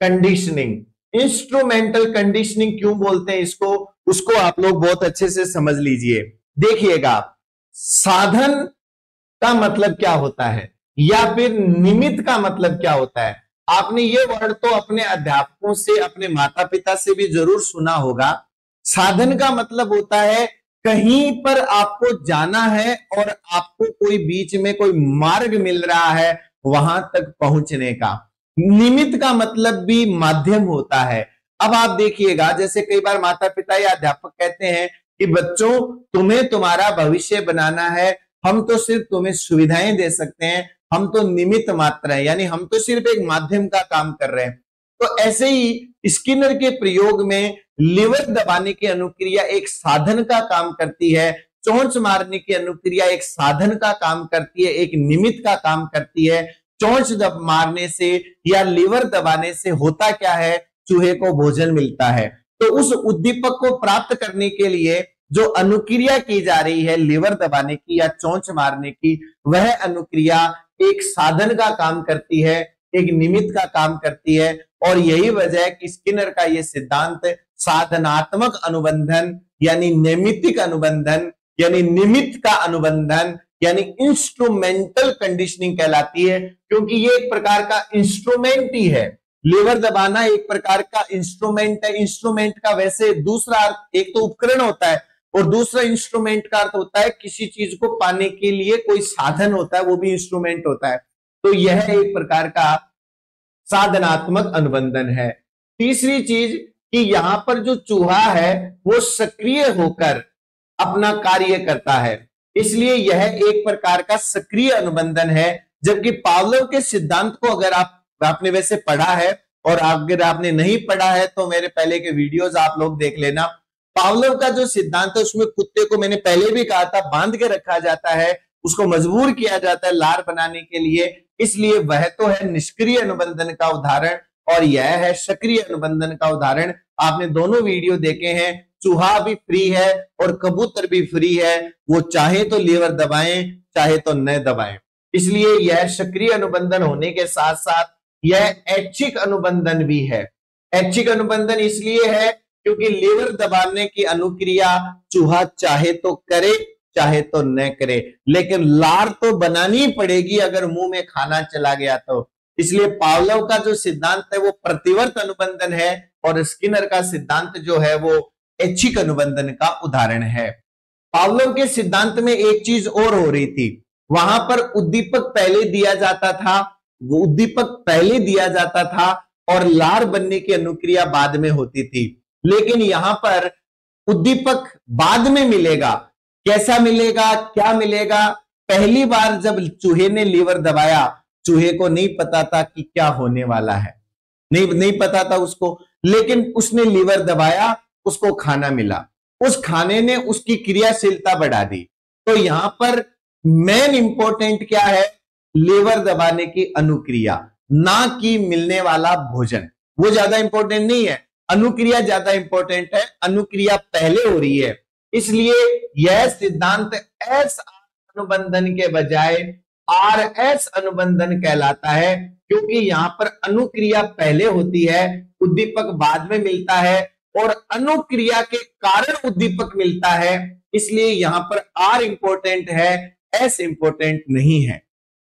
Speaker 1: कंडीशनिंग। इंस्ट्रूमेंटल कंडीशनिंग क्यों बोलते हैं इसको, उसको आप लोग बहुत अच्छे से समझ लीजिए। देखिएगा, साधन का मतलब क्या होता है या फिर निमित्त का मतलब क्या होता है। आपने ये वर्ड तो अपने अध्यापकों से, अपने माता पिता से भी जरूर सुना होगा। साधन का मतलब होता है कहीं पर आपको जाना है और आपको कोई बीच में कोई मार्ग मिल रहा है वहां तक पहुंचने का। निमित्त का मतलब भी माध्यम होता है। अब आप देखिएगा, जैसे कई बार माता पिता या अध्यापक कहते हैं कि बच्चों तुम्हें तुम्हारा भविष्य बनाना है, हम तो सिर्फ तुम्हें सुविधाएं दे सकते हैं, हम तो निमित्त मात्र है, यानी हम तो सिर्फ एक माध्यम का काम कर रहे हैं। तो ऐसे ही स्किनर के प्रयोग में लीवर दबाने की अनुक्रिया एक साधन का काम करती है, चोंच मारने की अनुक्रिया एक साधन का काम करती है, एक निमित्त का काम करती है। चोंच मारने से या लीवर दबाने से होता क्या है, चूहे को भोजन मिलता है। तो उस उद्दीपक को प्राप्त करने के लिए जो अनुक्रिया की जा रही है लीवर दबाने की या चोंच मारने की, वह अनुक्रिया एक साधन का काम करती है, एक निमित्त का काम करती है। और यही वजह है कि स्किनर का यह सिद्धांत साधनात्मक अनुबंधन यानी नैमित्तिक अनुबंधन यानी निमित्त का अनुबंधन यानी इंस्ट्रूमेंटल कंडीशनिंग कहलाती है, क्योंकि ये एक प्रकार का इंस्ट्रूमेंट ही है। लीवर दबाना एक प्रकार का इंस्ट्रूमेंट है। इंस्ट्रूमेंट का वैसे दूसरा अर्थ, एक तो उपकरण होता है और दूसरा इंस्ट्रूमेंट का अर्थ होता है किसी चीज को पाने के लिए कोई साधन होता है, वो भी इंस्ट्रूमेंट होता है। तो यह एक प्रकार का साधनात्मक अनुबंधन है। तीसरी चीज कि यहां पर जो चूहा है वो सक्रिय होकर अपना कार्य करता है, इसलिए यह एक प्रकार का सक्रिय अनुबंधन है। जबकि पावलोव के सिद्धांत को अगर आपने वैसे पढ़ा है, और अगर आपने नहीं पढ़ा है तो मेरे पहले के वीडियोस आप लोग देख लेना। पावलोव का जो सिद्धांत है उसमें कुत्ते को, मैंने पहले भी कहा था, बांध के रखा जाता है, उसको मजबूर किया जाता है लार बनाने के लिए, इसलिए वह तो है निष्क्रिय अनुबंधन का उदाहरण और यह है सक्रिय अनुबंधन का उदाहरण। आपने दोनों वीडियो देखे हैं, चूहा भी फ्री है और कबूतर भी फ्री है, वो चाहे तो लीवर दबाएं चाहे तो न दबाएं। इसलिए यह सक्रिय अनुबंधन होने के साथ साथ यह ऐच्छिक अनुबंधन भी है। ऐच्छिक अनुबंधन इसलिए है क्योंकि लीवर दबाने की अनुक्रिया चूहा चाहे तो करे चाहे तो न करे, लेकिन लार तो बनानी पड़ेगी अगर मुंह में खाना चला गया तो। इसलिए पावलोव का जो सिद्धांत है वो प्रतिवर्त अनुबंधन है और स्किनर का सिद्धांत जो है वो ऐच्छिक अनुबंधन का उदाहरण है। पावलोव के सिद्धांत में एक चीज और हो रही थी, वहां पर उद्दीपक पहले दिया जाता था, वो उद्दीपक पहले दिया जाता था और लार बनने की अनुक्रिया बाद में होती थी। लेकिन यहां पर उद्दीपक बाद में मिलेगा। कैसा मिलेगा, क्या मिलेगा? पहली बार जब चूहे ने लीवर दबाया, चूहे को नहीं पता था कि क्या होने वाला है, नहीं पता था उसको, लेकिन उसने लीवर दबाया, उसको खाना मिला, उस खाने ने उसकी क्रियाशीलता बढ़ा दी। तो यहां पर मेन इंपॉर्टेंट क्या है? लीवर दबाने की अनुक्रिया, ना कि मिलने वाला भोजन। वो ज्यादा इंपॉर्टेंट नहीं है, अनुक्रिया ज्यादा इंपॉर्टेंट है। अनुक्रिया पहले हो रही है, इसलिए यह सिद्धांत एस अनुबंधन के बजाय आरएस अनुबंधन कहलाता है, क्योंकि यहां पर अनुक्रिया पहले होती है, उद्दीपक बाद में मिलता है। और अनुक्रिया के कारण उद्दीपक मिलता है, इसलिए यहां पर आर इंपॉर्टेंट है, एस इंपॉर्टेंट नहीं है।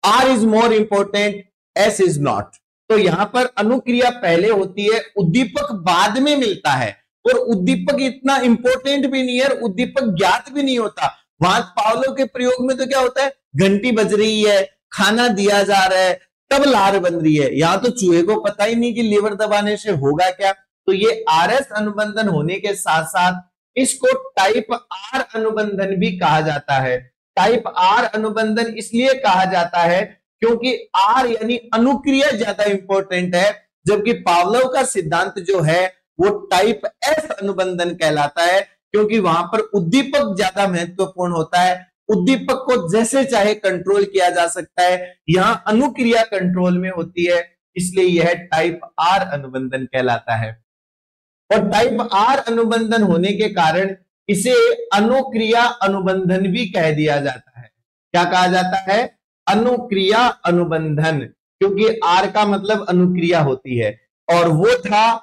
Speaker 1: R is more important, S is not. तो यहां पर अनुक्रिया पहले होती है, उद्दीपक बाद में मिलता है, और उद्दीपक इतना इंपॉर्टेंट भी नहीं है, उद्दीपक ज्ञात भी नहीं होता। वहां पावलोव के प्रयोग में तो क्या होता है, घंटी बज रही है, खाना दिया जा रहा है, तब लार बन रही है। यहां तो चूहे को पता ही नहीं कि लीवर दबाने से होगा क्या। तो ये आरएस अनुबंधन होने के साथ साथ इसको टाइप आर अनुबंधन भी कहा जाता है। टाइप आर अनुबंधन इसलिए कहा जाता है क्योंकि आर यानी अनुक्रिया ज्यादा इंपॉर्टेंट है, जबकि पावलोव का सिद्धांत जो है वो टाइप एस अनुबंधन कहलाता है, क्योंकि वहां पर उद्दीपक ज्यादा महत्वपूर्ण होता है। उद्दीपक को जैसे चाहे कंट्रोल किया जा सकता है, यहां अनुक्रिया कंट्रोल में होती है, इसलिए यह टाइप आर अनुबंधन कहलाता है। और टाइप आर अनुबंधन होने के कारण इसे अनुक्रिया अनुबंधन भी कह दिया जाता है। क्या कहा जाता है, अनुक्रिया अनुबंधन, क्योंकि आर का मतलब अनुक्रिया होती है, और वो था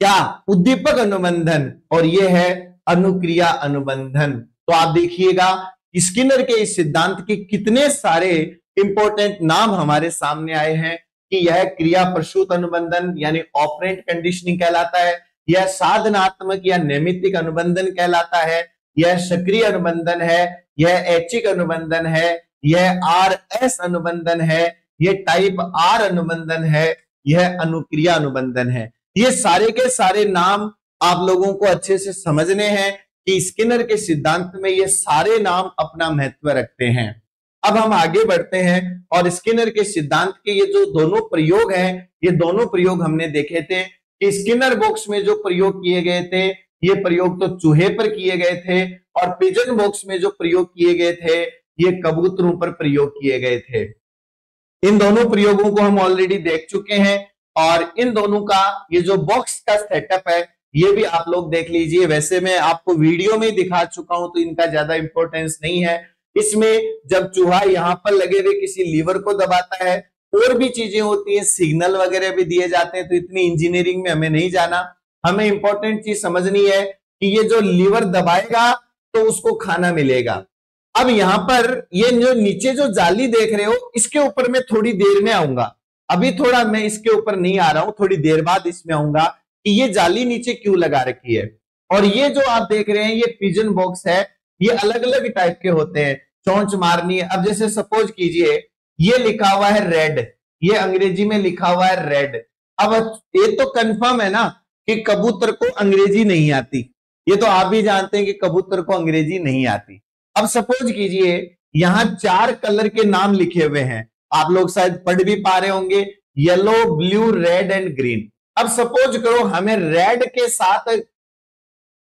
Speaker 1: क्या, उद्दीपक अनुबंधन, और ये है अनुक्रिया अनुबंधन। तो आप देखिएगा स्किनर के इस सिद्धांत के कितने सारे इंपॉर्टेंट नाम हमारे सामने आए हैं कि यह क्रिया प्रसूत अनुबंधन यानी ऑपरेंट कंडीशनिंग कहलाता है, यह साधनात्मक या नैमित्तिक अनुबंधन कहलाता है, यह सक्रिय अनुबंधन है, यह ऐच्छिक अनुबंधन है, यह आर एस अनुबंधन है, यह टाइप आर अनुबंधन है, यह अनुक्रिया अनुबंधन है। ये सारे के सारे नाम आप लोगों को अच्छे से समझने हैं कि स्किनर के सिद्धांत में ये सारे नाम अपना महत्व रखते हैं। अब हम आगे बढ़ते हैं और स्किनर के सिद्धांत के ये जो दोनों प्रयोग हैं, ये दोनों प्रयोग हमने देखे थे कि स्किनर बॉक्स में जो प्रयोग किए गए थे, ये प्रयोग तो चूहे पर किए गए थे, और पिजन बॉक्स में जो प्रयोग किए गए थे, ये कबूतरों पर प्रयोग किए गए थे। इन दोनों प्रयोगों को हम ऑलरेडी देख चुके हैं, और इन दोनों का ये जो बॉक्स का सेटअप है ये भी आप लोग देख लीजिए। वैसे मैं आपको वीडियो में दिखा चुका हूं तो इनका ज्यादा इंपॉर्टेंस नहीं है। इसमें जब चूहा यहां पर लगे हुए किसी लीवर को दबाता है, और भी चीजें होती हैं, सिग्नल वगैरह भी दिए जाते हैं, तो इतनी इंजीनियरिंग में हमें नहीं जाना। हमें इंपॉर्टेंट चीज समझनी है कि ये जो लीवर दबाएगा तो उसको खाना मिलेगा। अब यहां पर ये जो नीचे जो जाली देख रहे हो, इसके ऊपर मैं थोड़ी देर में आऊंगा, अभी थोड़ा मैं इसके ऊपर नहीं आ रहा हूं, थोड़ी देर बाद इसमें आऊंगा कि ये जाली नीचे क्यों लगा रखी है। और ये जो आप देख रहे हैं ये पिजन बॉक्स है, ये अलग अलग टाइप के होते हैं, चोंच मारनी है। अब जैसे सपोज कीजिए ये लिखा हुआ है रेड, ये अंग्रेजी में लिखा हुआ है रेड। अब ये तो कंफर्म है ना कि कबूतर को अंग्रेजी नहीं आती, ये तो आप भी जानते हैं कि कबूतर को अंग्रेजी नहीं आती। अब सपोज कीजिए यहां 4 कलर के नाम लिखे हुए हैं, आप लोग शायद पढ़ भी पा रहे होंगे, yellow, blue, red and green. अब सपोज करो हमें रेड के साथ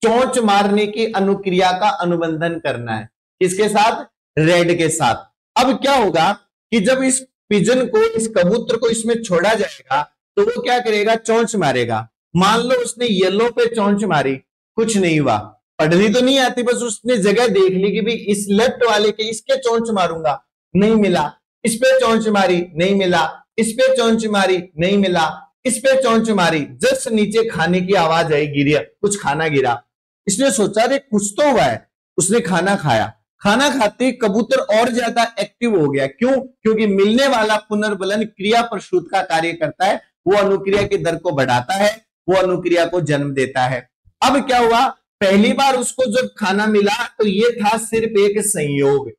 Speaker 1: चोंच मारने की अनुक्रिया का अनुबंधन करना है, किसके साथ, रेड के साथ। अब क्या होगा कि जब इस पिजन को, इस कबूतर को इसमें छोड़ा जाएगा तो वो क्या करेगा, चोंच मारेगा। मान लो उसने येलो पे चोंच मारी, कुछ नहीं हुआ, पढ़नी तो नहीं आती, बस उसने जगह देख ली कि भाई इस लेफ्ट वाले के, इसके चोंच मारूंगा, नहीं मिला, इस पे चोंच मारी, नहीं मिला, इस पे चोंच मारी, नहीं मिला, इस पे चोंच मारी, जस्ट नीचे खाने की आवाज आई, गिरा, कुछ खाना गिरा। इसने सोचा रे कुछ तो हुआ है, उसने खाना खाया। खाना खाते कबूतर और ज्यादा एक्टिव हो गया, क्यों, क्योंकि मिलने वाला पुनर्बलन क्रिया प्रसूत का कार्य करता है, वो अनुक्रिया की दर को बढ़ाता है, वो अनुक्रिया को जन्म देता है। अब क्या हुआ, पहली बार उसको जब खाना मिला तो ये था सिर्फ एक संयोग।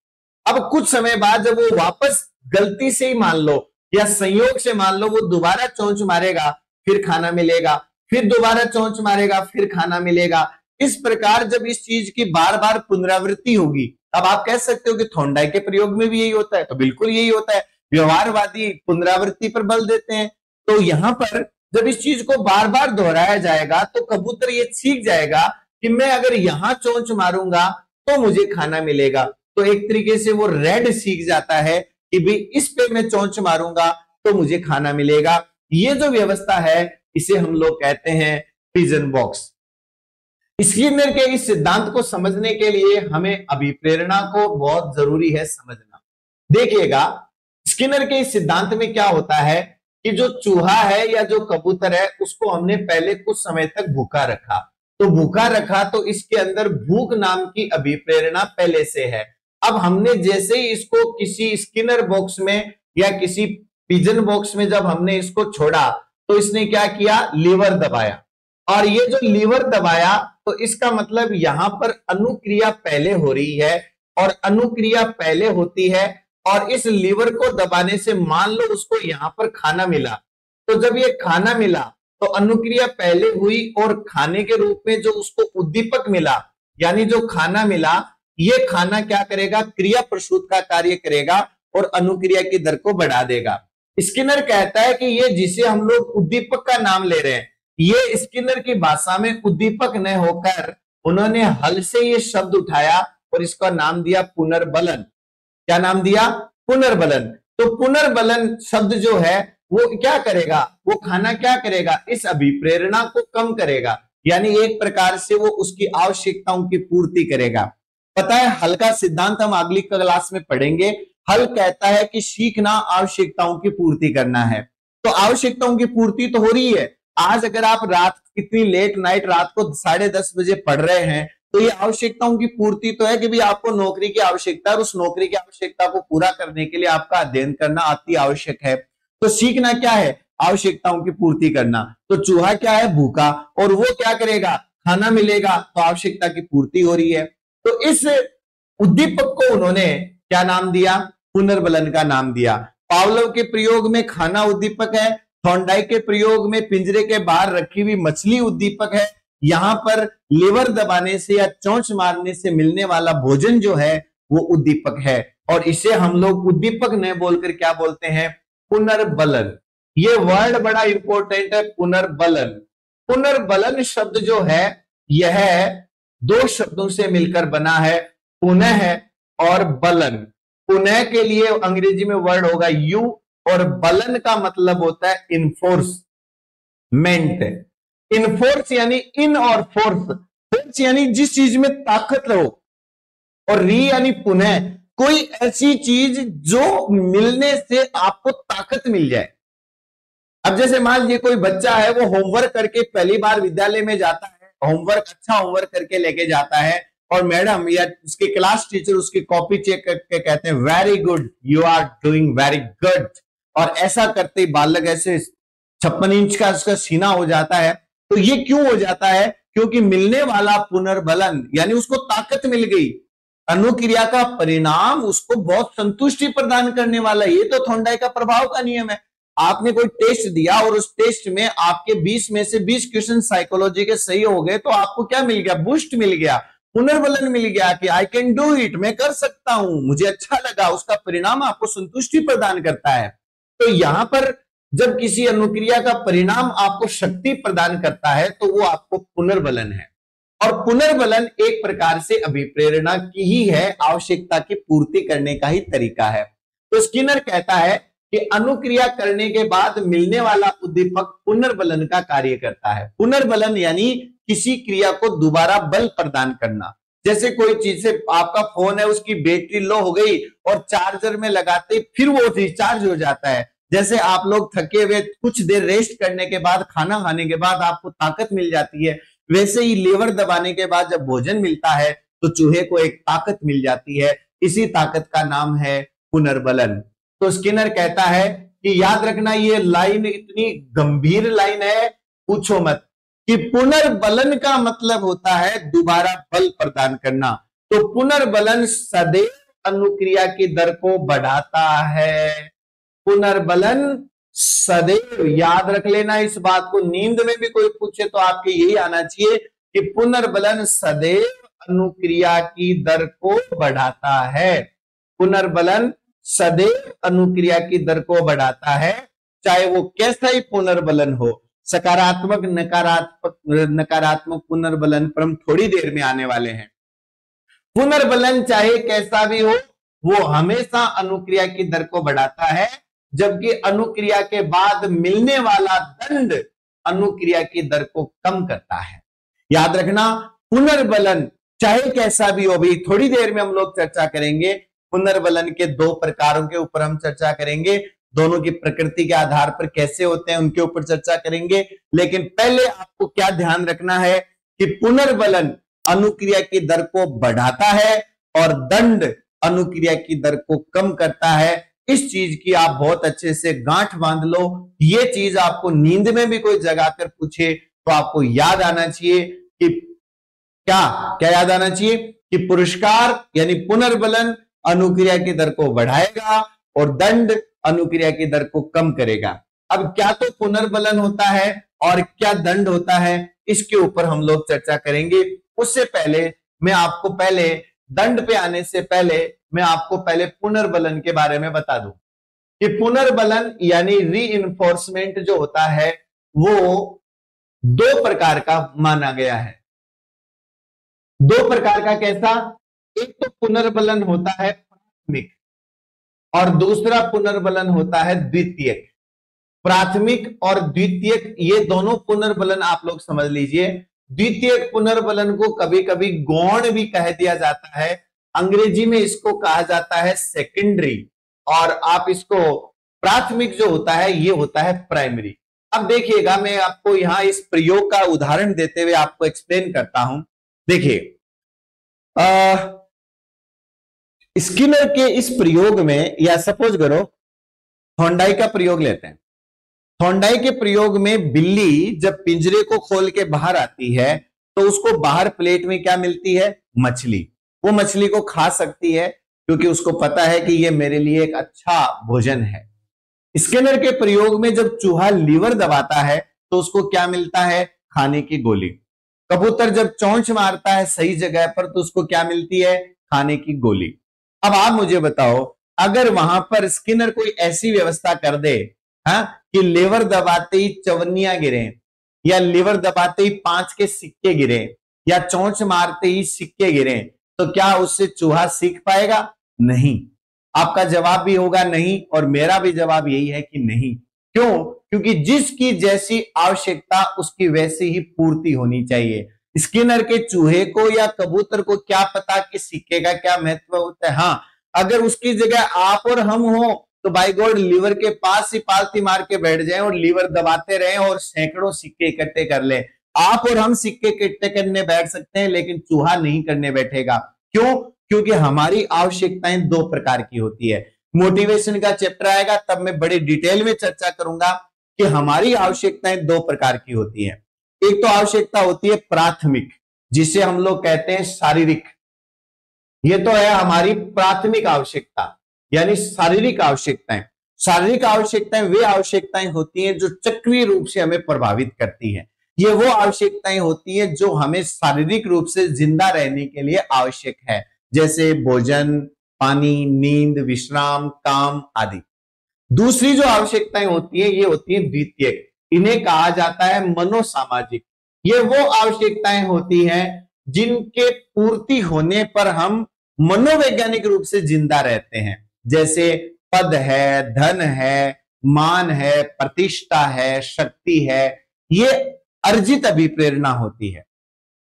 Speaker 1: अब कुछ समय बाद जब वो वापस गलती से ही मान लो या संयोग से मान लो वो दोबारा चोंच मारेगा, फिर खाना मिलेगा, फिर दोबारा चोंच मारेगा, फिर खाना मिलेगा। इस प्रकार जब इस चीज की बार बार पुनरावृत्ति होगी, अब आप कह सकते हो कि थॉर्नडाई के प्रयोग में भी यही होता है, तो बिल्कुल यही होता है, व्यवहारवादी पुनरावृत्ति पर बल देते हैं। तो यहां पर जब इस चीज को बार बार दोहराया जाएगा तो कबूतर ये सीख जाएगा कि मैं अगर यहां चोंच मारूंगा तो मुझे खाना मिलेगा। तो एक तरीके से वो रेड सीख जाता है कि भाई इस पे मैं चोंच मारूंगा तो मुझे खाना मिलेगा। ये जो व्यवस्था है इसे हम लोग कहते हैं पिजन बॉक्स। स्किनर के इस सिद्धांत को समझने के लिए हमें अभिप्रेरणा को बहुत जरूरी है समझना। देखिएगा स्किनर के इस सिद्धांत में क्या होता है कि जो चूहा है या जो कबूतर है उसको हमने पहले कुछ समय तक भूखा रखा, तो भूखा रखा तो इसके अंदर भूख नाम की अभिप्रेरणा पहले से है। अब हमने जैसे ही इसको किसी स्किनर बॉक्स में या किसी पिजन बॉक्स में जब हमने इसको छोड़ा तो इसने क्या किया, लीवर दबाया, और ये जो लीवर दबाया तो इसका मतलब यहां पर अनुक्रिया पहले हो रही है, और अनुक्रिया पहले होती है और इस लीवर को दबाने से मान लो उसको यहां पर खाना मिला, तो जब ये खाना मिला तो अनुक्रिया पहले हुई और खाने के रूप में जो उसको उद्दीपक मिला यानी जो खाना मिला, ये खाना क्या करेगा, क्रिया प्रसूत का कार्य करेगा और अनुक्रिया की दर को बढ़ा देगा। स्किनर कहता है कि ये जिसे हम लोग उद्दीपक का नाम ले रहे हैं, ये स्किनर की भाषा में उद्दीपक न होकर उन्होंने हल से ये शब्द उठाया और इसका नाम दिया पुनर्बलन। क्या नाम दिया, पुनर्बलन। तो पुनर्बलन शब्द जो है वो क्या करेगा, वो खाना क्या करेगा, इस अभिप्रेरणा को कम करेगा, यानी एक प्रकार से वो उसकी आवश्यकताओं की पूर्ति करेगा। पता है हल का सिद्धांत हम अगली क्लास में पढ़ेंगे। हल कहता है कि सीखना आवश्यकताओं की पूर्ति करना है, तो आवश्यकताओं की पूर्ति तो हो रही है। आज अगर आप रात कितनी लेट नाइट रात को 10:30 बजे पढ़ रहे हैं तो ये आवश्यकताओं की पूर्ति तो है कि भी आपको नौकरी की आवश्यकता है, उस नौकरी की आवश्यकता को पूरा करने के लिए आपका अध्ययन करना अति आवश्यक है। तो सीखना क्या है, आवश्यकताओं की पूर्ति करना। तो चूहा क्या है, भूखा, और वो क्या करेगा, खाना मिलेगा, तो आवश्यकता की पूर्ति हो रही है। तो इस उद्दीपक को उन्होंने क्या नाम दिया, पुनर्बलन का नाम दिया। पावलोव के प्रयोग में खाना उद्दीपक है, थॉर्नडाइक के प्रयोग में पिंजरे के बाहर रखी हुई मछली उद्दीपक है, यहां पर लीवर दबाने से या चोंच मारने से मिलने वाला भोजन जो है वो उद्दीपक है, और इसे हम लोग उद्दीपक न बोलकर क्या बोलते हैं, पुनर्बलन। ये वर्ड बड़ा इंपॉर्टेंट है, पुनर्बलन। पुनर्बलन शब्द जो है यह दो शब्दों से मिलकर बना है, पुनः और बलन। पुनः के लिए अंग्रेजी में वर्ड होगा यू, और बलन का मतलब होता है इन्फोर्समेंट। इनफोर्स यानी इन और फोर्स, फोर्स यानी जिस चीज में ताकत हो, और री यानी पुनः, कोई ऐसी चीज जो मिलने से आपको ताकत मिल जाए। अब जैसे मान लीजिए कोई बच्चा है, वो होमवर्क करके पहली बार विद्यालय में जाता है, होमवर्क अच्छा होमवर्क करके लेके जाता है, और मैडम या उसके क्लास टीचर उसकी कॉपी चेक करके कहते हैं very good, you are doing very good, और ऐसा करते ही बालक ऐसे 56 इंच का उसका सीना हो जाता है। तो ये क्यों हो जाता है, क्योंकि मिलने वाला पुनर्बलन यानी उसको ताकत मिल गई, अनुक्रिया का परिणाम उसको बहुत संतुष्टि प्रदान करने वाला। ये तो थॉर्नडाइक का प्रभाव का नियम है। आपने कोई टेस्ट दिया और उस टेस्ट में आपके 20 में से 20 क्वेश्चन साइकोलॉजी के सही हो गए, तो आपको क्या मिल गया, बूस्ट मिल गया, पुनर्बलन मिल गया कि आई कैन डू इट, मैं कर सकता हूं, मुझे अच्छा लगा। उसका परिणाम आपको संतुष्टि प्रदान करता है। तो यहां पर जब किसी अनुक्रिया का परिणाम आपको शक्ति प्रदान करता है तो वो आपको पुनर्बलन है, और पुनर्बलन एक प्रकार से अभिप्रेरणा की ही है, आवश्यकता की पूर्ति करने का ही तरीका है। तो स्किनर कहता है कि अनुक्रिया करने के बाद मिलने वाला उद्दीपक पुनर्बलन का कार्य करता है। पुनर्बलन यानी किसी क्रिया को दोबारा बल प्रदान करना। जैसे कोई चीज से आपका फोन है, उसकी बैटरी लो हो गई और चार्जर में लगाते फिर वो रिचार्ज हो जाता है। जैसे आप लोग थके हुए कुछ देर रेस्ट करने के बाद, खाना खाने के बाद आपको ताकत मिल जाती है, वैसे ही लीवर दबाने के बाद जब भोजन मिलता है तो चूहे को एक ताकत मिल जाती है। इसी ताकत का नाम है पुनर्बलन। तो स्किनर कहता है कि याद रखना, ये लाइन इतनी गंभीर लाइन है, पूछो मत, कि पुनर्बलन का मतलब होता है दोबारा बल प्रदान करना। तो पुनर्बलन सदैव अनुक्रिया की दर को बढ़ाता है। पुनर्बलन सदैव, याद रख लेना इस बात को, नींद में भी कोई पूछे तो आपके यही आना चाहिए कि पुनर्बलन सदैव अनुक्रिया की दर को बढ़ाता है। पुनर्बलन सदैव अनुक्रिया की दर को बढ़ाता है, चाहे वो कैसा ही पुनर्बलन हो, सकारात्मक नकारात्मक पुनर्बलन पर हम थोड़ी देर में आने वाले हैं। पुनर्बलन चाहे कैसा भी हो, वो हमेशा अनुक्रिया की दर को बढ़ाता है, जबकि अनुक्रिया के बाद मिलने वाला दंड अनुक्रिया की दर को कम करता है। याद रखना, पुनर्बलन चाहे कैसा भी हो, भी थोड़ी देर में हम लोग चर्चा करेंगे। पुनर्बलन के दो प्रकारों के ऊपर हम चर्चा करेंगे, दोनों की प्रकृति के आधार पर कैसे होते हैं उनके ऊपर चर्चा करेंगे। लेकिन पहले आपको क्या ध्यान रखना है कि पुनर्बलन अनुक्रिया की दर को बढ़ाता है और दंड अनुक्रिया की दर को कम करता है। इस चीज की आप बहुत अच्छे से गांठ बांध लो। ये चीज आपको नींद में भी कोई जगाकर पूछे तो आपको याद आना चाहिए कि क्या क्या याद आना चाहिए कि पुरस्कार यानी पुनर्बलन अनुक्रिया की दर को बढ़ाएगा और दंड अनुक्रिया की दर को कम करेगा। अब क्या तो पुनर्बलन होता है और क्या दंड होता है, इसके ऊपर हम लोग चर्चा करेंगे। उससे पहले मैं आपको पहले दंड पे आने से पहले मैं आपको पहले पुनर्बलन के बारे में बता दूं कि पुनर्बलन यानी रीइंफोर्समेंट जो होता है वो दो प्रकार का माना गया है। दो प्रकार का कैसा? एक तो पुनर्बलन होता है प्राथमिक और दूसरा पुनर्बलन होता है द्वितीयक। प्राथमिक और द्वितीयक ये दोनों पुनर्बलन आप लोग समझ लीजिए। द्वितीयक पुनर्बलन को कभी कभी गौण भी कह दिया जाता है, अंग्रेजी में इसको कहा जाता है सेकेंडरी, और आप इसको प्राथमिक जो होता है ये होता है प्राइमरी। अब देखिएगा, मैं आपको यहां इस प्रयोग का उदाहरण देते हुए आपको एक्सप्लेन करता हूं। देखिए स्किनर के इस प्रयोग में, या सपोज करो थॉर्नडाइक का प्रयोग लेते हैं। थॉर्नडाइक के प्रयोग में बिल्ली जब पिंजरे को खोल के बाहर आती है तो उसको बाहर प्लेट में क्या मिलती है? मछली। वो मछली को खा सकती है क्योंकि उसको पता है कि ये मेरे लिए एक अच्छा भोजन है। स्किनर के प्रयोग में जब चूहा लीवर दबाता है तो उसको क्या मिलता है? खाने की गोली। कबूतर जब चोंच मारता है सही जगह पर तो उसको क्या मिलती है? खाने की गोली। अब आप मुझे बताओ, अगर वहां पर स्किनर कोई ऐसी व्यवस्था कर दे कि लीवर दबाते ही चवन्नियां गिरे, या लीवर दबाते ही 5 के सिक्के गिरे, या चोंच मारते ही सिक्के गिरे, तो क्या उससे चूहा सीख पाएगा? नहीं। आपका जवाब भी होगा नहीं, और मेरा भी जवाब यही है कि नहीं। क्यों? क्योंकि जिसकी जैसी आवश्यकता उसकी वैसी ही पूर्ति होनी चाहिए। स्किनर के चूहे को या कबूतर को क्या पता कि सिक्के का क्या महत्व होता है। हाँ, अगर उसकी जगह आप और हम हो तो बाय गॉड लीवर के पास ही पालती मार के बैठ जाएं और लीवर दबाते रहें और सैकड़ों सिक्के इकट्ठे कर लें। आप और हम सिक्के इकट्ठे करने बैठ सकते हैं लेकिन चूहा नहीं करने बैठेगा। क्यों? क्योंकि हमारी आवश्यकताएं दो प्रकार की होती है। मोटिवेशन का चैप्टर आएगा तब मैं बड़े डिटेल में चर्चा करूंगा कि हमारी आवश्यकताएं दो प्रकार की होती हैं। एक तो आवश्यकता होती है प्राथमिक, जिसे हम लोग कहते हैं शारीरिक। ये तो है हमारी प्राथमिक आवश्यकता, यानी शारीरिक आवश्यकताएं। शारीरिक आवश्यकताएं वे आवश्यकताएं होती हैं जो चक्रीय रूप से हमें प्रभावित करती हैं। ये वो आवश्यकताएं होती हैं जो हमें शारीरिक रूप से जिंदा रहने के लिए आवश्यक है, जैसे भोजन, पानी, नींद, विश्राम, काम आदि। दूसरी जो आवश्यकताएं होती है ये होती है द्वितीयक। इन्हें कहा जाता है मनोसामाजिक। ये वो आवश्यकताएं होती हैं जिनके पूर्ति होने पर हम मनोवैज्ञानिक रूप से जिंदा रहते हैं, जैसे पद है, धन है, मान है, प्रतिष्ठा है, शक्ति है। ये अर्जित अभिप्रेरणा होती है।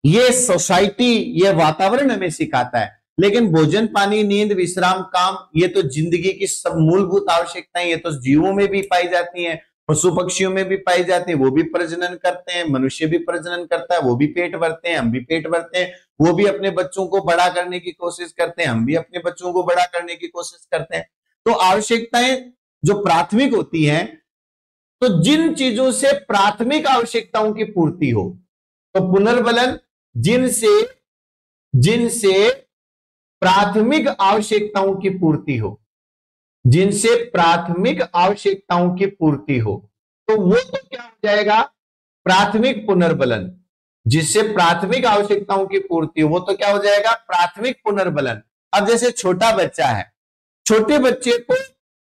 Speaker 1: ये सोसाइटी, ये वातावरण हमें सिखाता है। लेकिन भोजन, पानी, नींद, विश्राम, काम, ये तो जिंदगी की सब मूलभूत आवश्यकताएं, ये तो जीवों में भी पाई जाती हैं, पशु पक्षियों में भी पाई जाती है। वो भी प्रजनन करते हैं, मनुष्य भी प्रजनन करता है, वो भी पेट भरते हैं, हम भी पेट भरते हैं। वो भी अपने बच्चों को बड़ा करने की कोशिश करते हैं, हम भी अपने बच्चों को बड़ा करने की कोशिश करते हैं। तो आवश्यकताएं जो प्राथमिक होती हैं, तो जिन चीजों से प्राथमिक आवश्यकताओं की पूर्ति हो, तो पुनर्बलन जिनसे प्राथमिक आवश्यकताओं की पूर्ति हो, जिनसे प्राथमिक आवश्यकताओं की पूर्ति हो, तो वो तो क्या हो जाएगा? प्राथमिक पुनर्बलन। जिससे प्राथमिक आवश्यकताओं की पूर्ति हो वो तो क्या हो जाएगा? प्राथमिक पुनर्बलन। अब जैसे छोटा बच्चा है, छोटे बच्चे को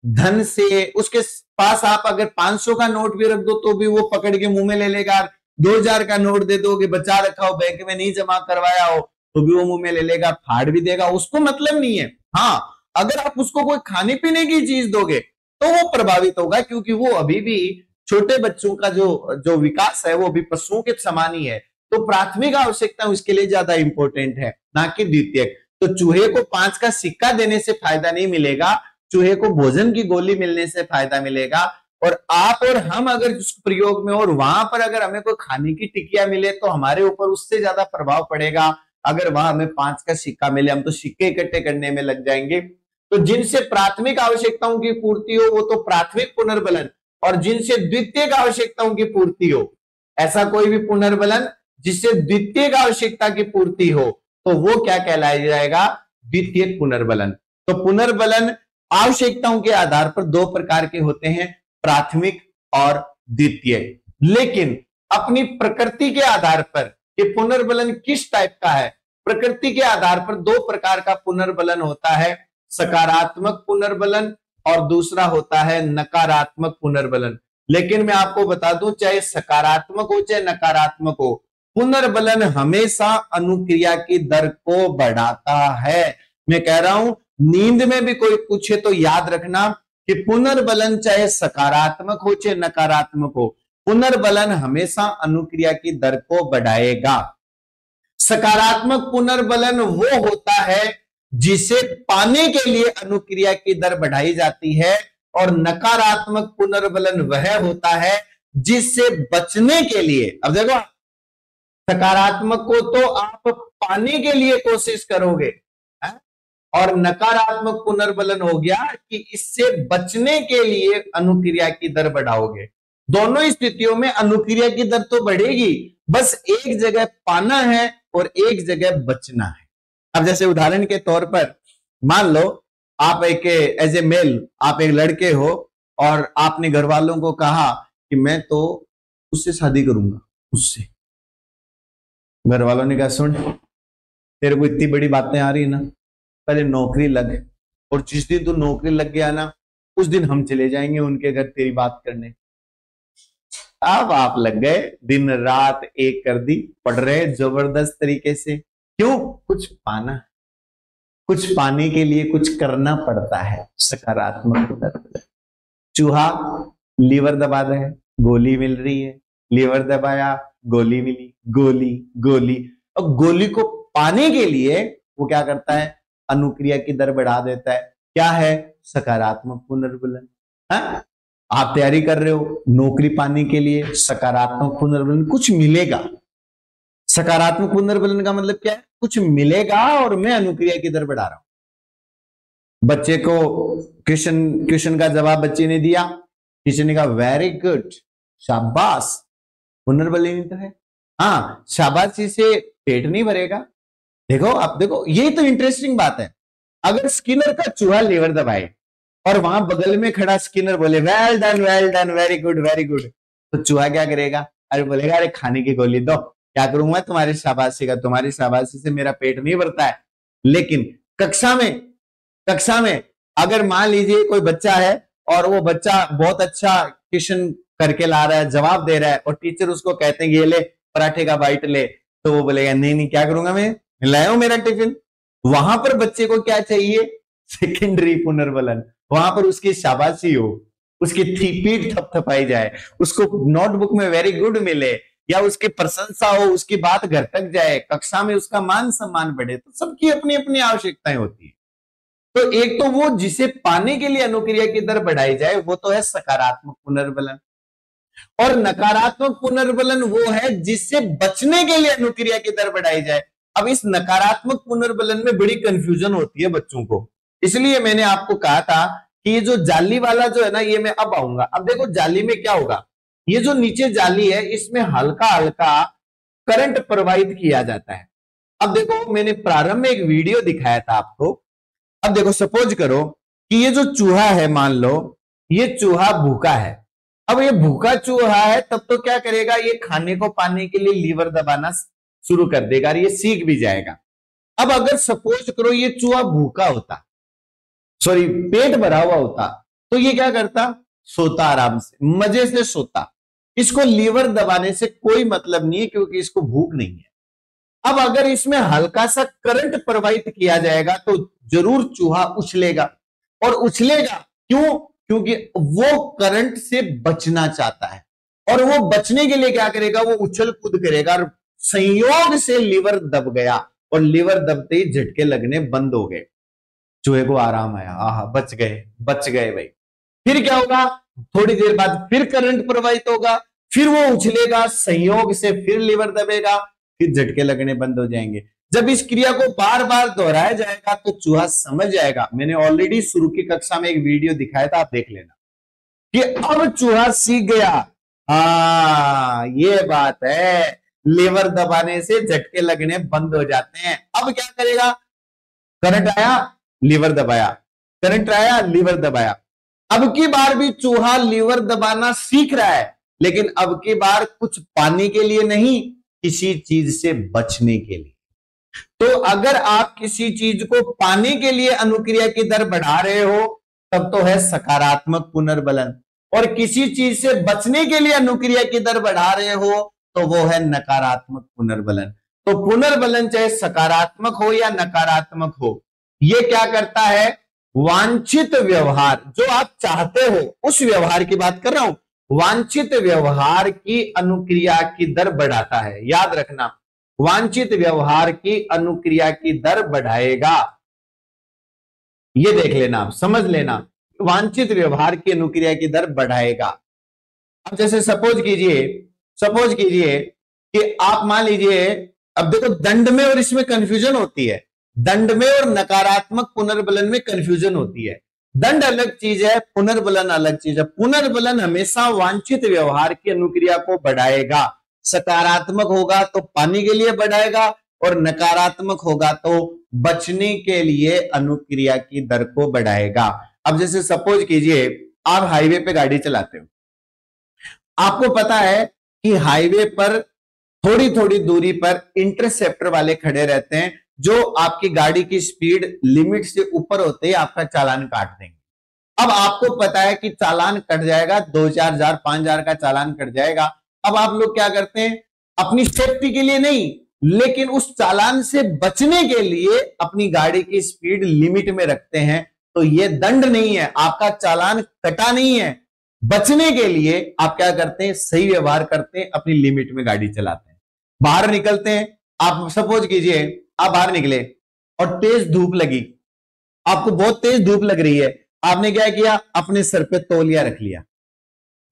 Speaker 1: धन से, उसके पास आप अगर 500 का नोट भी रख दो तो भी वो पकड़ के मुंह में ले लेगा। 2000 का नोट दे दो कि बचा रखा हो, बैंक में नहीं जमा करवाया हो, तो भी वो मुंह में ले लेगा, फाड़ भी देगा, उसको मतलब नहीं है। हाँ, अगर आप उसको कोई खाने पीने की चीज दोगे तो वो प्रभावित होगा, क्योंकि वो अभी भी छोटे बच्चों का जो विकास है वो भी पशुओं के समान ही है। तो प्राथमिक आवश्यकता उसके लिए ज्यादा इंपॉर्टेंट है, ना कि द्वितीयक। तो चूहे को 5 का सिक्का देने से फायदा नहीं मिलेगा, चूहे को भोजन की गोली मिलने से फायदा मिलेगा। और आप और हम अगर उस प्रयोग में और वहां पर अगर हमें कोई खाने की टिकिया मिले तो हमारे ऊपर उससे ज्यादा प्रभाव पड़ेगा। अगर वहां हमें 5 का सिक्का मिले, हम तो सिक्के इकट्ठे करने में लग जाएंगे। तो जिनसे प्राथमिक आवश्यकताओं की पूर्ति हो वो तो प्राथमिक पुनर्बलन, और जिनसे द्वितीयक आवश्यकताओं की पूर्ति हो, ऐसा कोई भी पुनर्बलन जिससे द्वितीयक आवश्यकता की पूर्ति हो तो वो क्या कहलाया जाएगा? द्वितीयक पुनर्बलन। तो पुनर्बलन आवश्यकताओं के आधार पर 2 प्रकार के होते हैं, प्राथमिक और द्वितीयक। लेकिन अपनी प्रकृति के आधार पर कि पुनर्बलन किस टाइप का है, प्रकृति के आधार पर 2 प्रकार का पुनर्बलन होता है, सकारात्मक पुनर्बलन और दूसरा होता है नकारात्मक पुनर्बलन। लेकिन मैं आपको बता दूं, चाहे सकारात्मक हो चाहे नकारात्मक हो, पुनर्बलन हमेशा अनुक्रिया की दर को बढ़ाता है। मैं कह रहा हूं, नींद में भी कोई पूछे तो याद रखना कि पुनर्बलन चाहे सकारात्मक हो चाहे नकारात्मक हो, पुनर्बलन हमेशा अनुक्रिया की दर को बढ़ाएगा। सकारात्मक पुनर्बलन वो होता है जिसे पाने के लिए अनुक्रिया की दर बढ़ाई जाती है, और नकारात्मक पुनर्बलन वह होता है जिससे बचने के लिए, अब देखो, सकारात्मक को तो आप पाने के लिए कोशिश करोगे है? और नकारात्मक पुनर्बलन हो गया कि इससे बचने के लिए अनुक्रिया की दर बढ़ाओगे। दोनों स्थितियों में अनुक्रिया की दर तो बढ़ेगी, बस एक जगह पाना है और एक जगह बचना है। अब जैसे उदाहरण के तौर पर मान लो आप एक एज ए मेल, आप एक लड़के हो और आपने घर वालों को कहा कि मैं तो उससे शादी करूंगा, उससे। घर वालों ने कहा सुन, तेरे को इतनी बड़ी बातें आ रही है ना, पहले नौकरी लग, और जिस दिन तू नौकरी लग गया ना उस दिन हम चले जाएंगे उनके घर तेरी बात करने। अब आप लग गए, दिन रात एक कर दी, पढ़ रहे जबरदस्त तरीके से। क्यों? कुछ पाना, कुछ पाने के लिए कुछ करना पड़ता है। सकारात्मक चूहा लीवर दबा रहा है, गोली मिल रही है, लीवर दबाया, गोली मिली, गोली गोली। और गोली को पाने के लिए वो क्या करता है? अनुक्रिया की दर बढ़ा देता है। क्या है? सकारात्मक पुनर्बलन। आप तैयारी कर रहे हो नौकरी पाने के लिए, सकारात्मक पुनर्बलन, कुछ मिलेगा। सकारात्मक पुनर्बलन का मतलब क्या है? कुछ मिलेगा और मैं अनुक्रिया की दर बढ़ा रहा हूं। बच्चे को क्वेश्चन का जवाब बच्चे ने दिया, टीचर ने कहा वेरी गुड, शाबाश, पुनर्बलन तो है। हाँ, शाबाशी से पेट नहीं भरेगा। देखो, आप देखो, ये तो इंटरेस्टिंग बात है। अगर स्किनर का चूहा लीवर दबाए और वहां बगल में खड़ा स्किनर बोले well done, very good very good, तो चूहा क्या करेगा? अरे बोलेगा, अरे खाने की गोली दो, क्या करूंगा तुम्हारी शाबाशी का, तुम्हारी शाबाशी से मेरा पेट नहीं भरता है। लेकिन कक्षा में अगर मान लीजिए कोई बच्चा है और वो बच्चा बहुत अच्छा क्वेश्चन करके ला रहा है, जवाब दे रहा है, और टीचर उसको कहते हैं ये ले पराठे का बाइट ले, तो वो बोलेगा नहीं, क्या करूंगा मैं, लाया हूं मेरा टिफिन। वहां पर बच्चे को क्या चाहिए? सेकेंडरी पुनर्बलन। वहां पर उसकी शाबाशी हो, उसकी पीठ थपथपाई जाए, उसको नोटबुक में वेरी गुड मिले, या उसकी प्रशंसा हो, उसकी बात घर तक जाए, कक्षा में उसका मान सम्मान बढ़े। तो सबकी अपनी अपनी आवश्यकताएं होती है। तो एक तो वो जिसे पाने के लिए अनुक्रिया की दर बढ़ाई जाए, वो तो है सकारात्मक पुनर्बलन, और नकारात्मक पुनर्बलन वो है जिससे बचने के लिए अनुक्रिया की दर बढ़ाई जाए। अब इस नकारात्मक पुनर्बलन में बड़ी कंफ्यूजन होती है बच्चों को, इसलिए मैंने आपको कहा था कि ये जो जाली वाला जो है ना, ये मैं अब आऊंगा। अब देखो जाली में क्या होगा, ये जो नीचे जाली है इसमें हल्का हल्का करंट प्रवाहित किया जाता है। अब देखो, मैंने प्रारंभ में एक वीडियो दिखाया था आपको। अब देखो, सपोज करो कि ये जो चूहा है, मान लो ये चूहा भूखा है। अब ये भूखा चूहा है, तब तो क्या करेगा, ये खाने को पाने के लिए लीवर दबाना शुरू कर देगा और ये सीख भी जाएगा। अब अगर सपोज करो ये चूहा भूखा होता, सॉरी पेट भरा हुआ होता, तो ये क्या करता? सोता, आराम से मजे से सोता। इसको लीवर दबाने से कोई मतलब नहीं है क्योंकि इसको भूख नहीं है। अब अगर इसमें हल्का सा करंट प्रवाहित किया जाएगा तो जरूर चूहा उछलेगा, और उछलेगा क्यों? क्योंकि वो करंट से बचना चाहता है, और वो बचने के लिए क्या करेगा? वो उछल कूद करेगा, और संयोग से लीवर दब गया, और लीवर दबते ही झटके लगने बंद हो गए, चूहे को आराम आया, आहा बच गए भाई। फिर क्या होगा, थोड़ी देर बाद फिर करंट प्रवाहित होगा, फिर वो उछलेगा, संयोग से फिर लीवर दबेगा, फिर झटके लगने बंद हो जाएंगे। जब इस क्रिया को बार बार दोहराया जाएगा तो चूहा समझ जाएगा। मैंने ऑलरेडी शुरू की कक्षा में एक वीडियो दिखाया था, आप देख लेना, कि अब चूहा सीख गया, हाँ ये बात है, लीवर दबाने से झटके लगने बंद हो जाते हैं। अब क्या करेगा, करंट आया लीवर दबाया, करंट आया लीवर दबाया। अब की बार भी चूहा लीवर दबाना सीख रहा है, लेकिन अब की बार कुछ पाने के लिए नहीं, किसी चीज से बचने के लिए। तो अगर आप किसी चीज को पाने के लिए अनुक्रिया की दर बढ़ा रहे हो तब तो है सकारात्मक पुनर्बलन, और किसी चीज से बचने के लिए अनुक्रिया की दर बढ़ा रहे हो तो वो है नकारात्मक पुनर्बलन। तो पुनर्बलन चाहे सकारात्मक हो या नकारात्मक हो, ये क्या करता है, वांछित व्यवहार, जो आप चाहते हो उस व्यवहार की बात कर रहा हूं, वांछित व्यवहार की अनुक्रिया की दर बढ़ाता है। याद रखना, वांछित व्यवहार की अनुक्रिया की दर बढ़ाएगा। ये देख लेना, आप समझ लेना, वांछित व्यवहार की अनुक्रिया की दर बढ़ाएगा। अब जैसे सपोज कीजिए कि आप मान लीजिए, अब देखो दंड में और इसमें कंफ्यूजन होती है, दंड में और नकारात्मक पुनर्बलन में कंफ्यूजन होती है। दंड अलग चीज है, पुनर्बलन अलग चीज है। पुनर्बलन हमेशा वांछित व्यवहार की अनुक्रिया को बढ़ाएगा, सकारात्मक होगा तो पाने के लिए बढ़ाएगा और नकारात्मक होगा तो बचने के लिए अनुक्रिया की दर को बढ़ाएगा। अब जैसे सपोज कीजिए आप हाईवे पे गाड़ी चलाते हो, आपको पता है कि हाईवे पर थोड़ी थोड़ी दूरी पर इंटरसेप्टर वाले खड़े रहते हैं, जो आपकी गाड़ी की स्पीड लिमिट से ऊपर होते ही आपका चालान काट देंगे। अब आपको पता है कि चालान कट जाएगा, 2-4 हजार 5 हजार का चालान कट जाएगा। अब आप लोग क्या करते हैं, अपनी सेफ्टी के लिए नहीं लेकिन उस चालान से बचने के लिए अपनी गाड़ी की स्पीड लिमिट में रखते हैं। तो ये दंड नहीं है, आपका चालान कटा नहीं है, बचने के लिए आप क्या करते हैं, सही व्यवहार करते हैं, अपनी लिमिट में गाड़ी चलाते हैं। बाहर निकलते हैं, आप सपोज कीजिए आप बाहर निकले और तेज धूप लगी, आपको बहुत तेज धूप लग रही है, आपने क्या किया, अपने सर पे तौलिया रख लिया,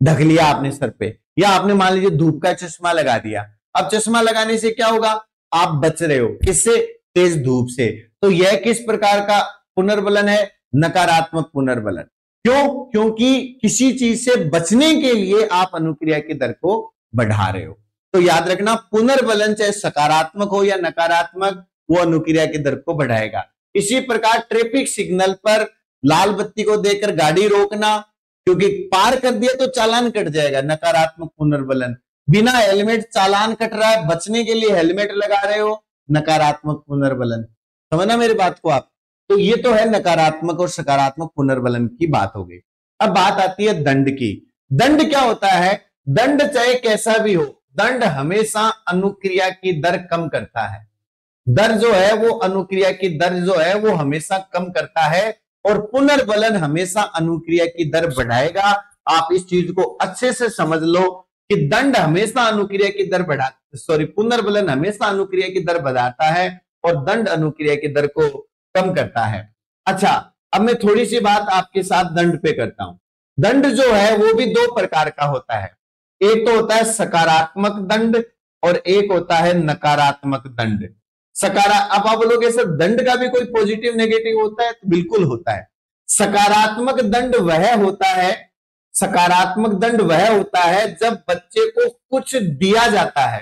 Speaker 1: ढक लिया अपने सर पे, या आपने मान लीजिए धूप का चश्मा लगा दिया। अब चश्मा लगाने से क्या होगा, आप बच रहे हो, किससे, तेज धूप से। तो यह किस प्रकार का पुनर्बलन है, नकारात्मक पुनर्बलन। क्यों, क्योंकि किसी चीज से बचने के लिए आप अनुक्रिया की दर को बढ़ा रहे हो। तो याद रखना, पुनर्बलन चाहे सकारात्मक हो या नकारात्मक, वो अनुक्रिया की दर को बढ़ाएगा। इसी प्रकार ट्रैफिक सिग्नल पर लाल बत्ती को देखकर गाड़ी रोकना, क्योंकि पार कर दिया तो चालान कट जाएगा, नकारात्मक पुनर्बलन। बिना हेलमेट चालान कट रहा है, बचने के लिए हेलमेट लगा रहे हो, नकारात्मक पुनर्बलन। समझना मेरी बात को आप। तो ये तो है नकारात्मक और सकारात्मक पुनर्बलन की बात हो गई। अब बात आती है दंड की। दंड क्या होता है, दंड चाहे कैसा भी हो, दंड हमेशा अनुक्रिया की दर कम करता है। दर जो है वो, अनुक्रिया की दर जो है वो हमेशा कम करता है, और पुनर्बलन हमेशा अनुक्रिया की दर बढ़ाएगा। आप इस चीज को अच्छे से समझ लो कि दंड हमेशा अनुक्रिया की दर पुनर्बलन हमेशा अनुक्रिया की दर बढ़ाता है और दंड अनुक्रिया की दर को कम करता है। अच्छा, अब मैं थोड़ी सी बात आपके साथ दंड पे करता हूं। दंड जो है वो भी दो प्रकार का होता है, एक तो होता है सकारात्मक दंड और एक होता है नकारात्मक दंड। अब आप बोलोगे सर दंड का भी कोई पॉजिटिव नेगेटिव होता है? तो बिल्कुल होता है। सकारात्मक दंड वह होता है, सकारात्मक दंड वह होता है जब बच्चे को कुछ दिया जाता है,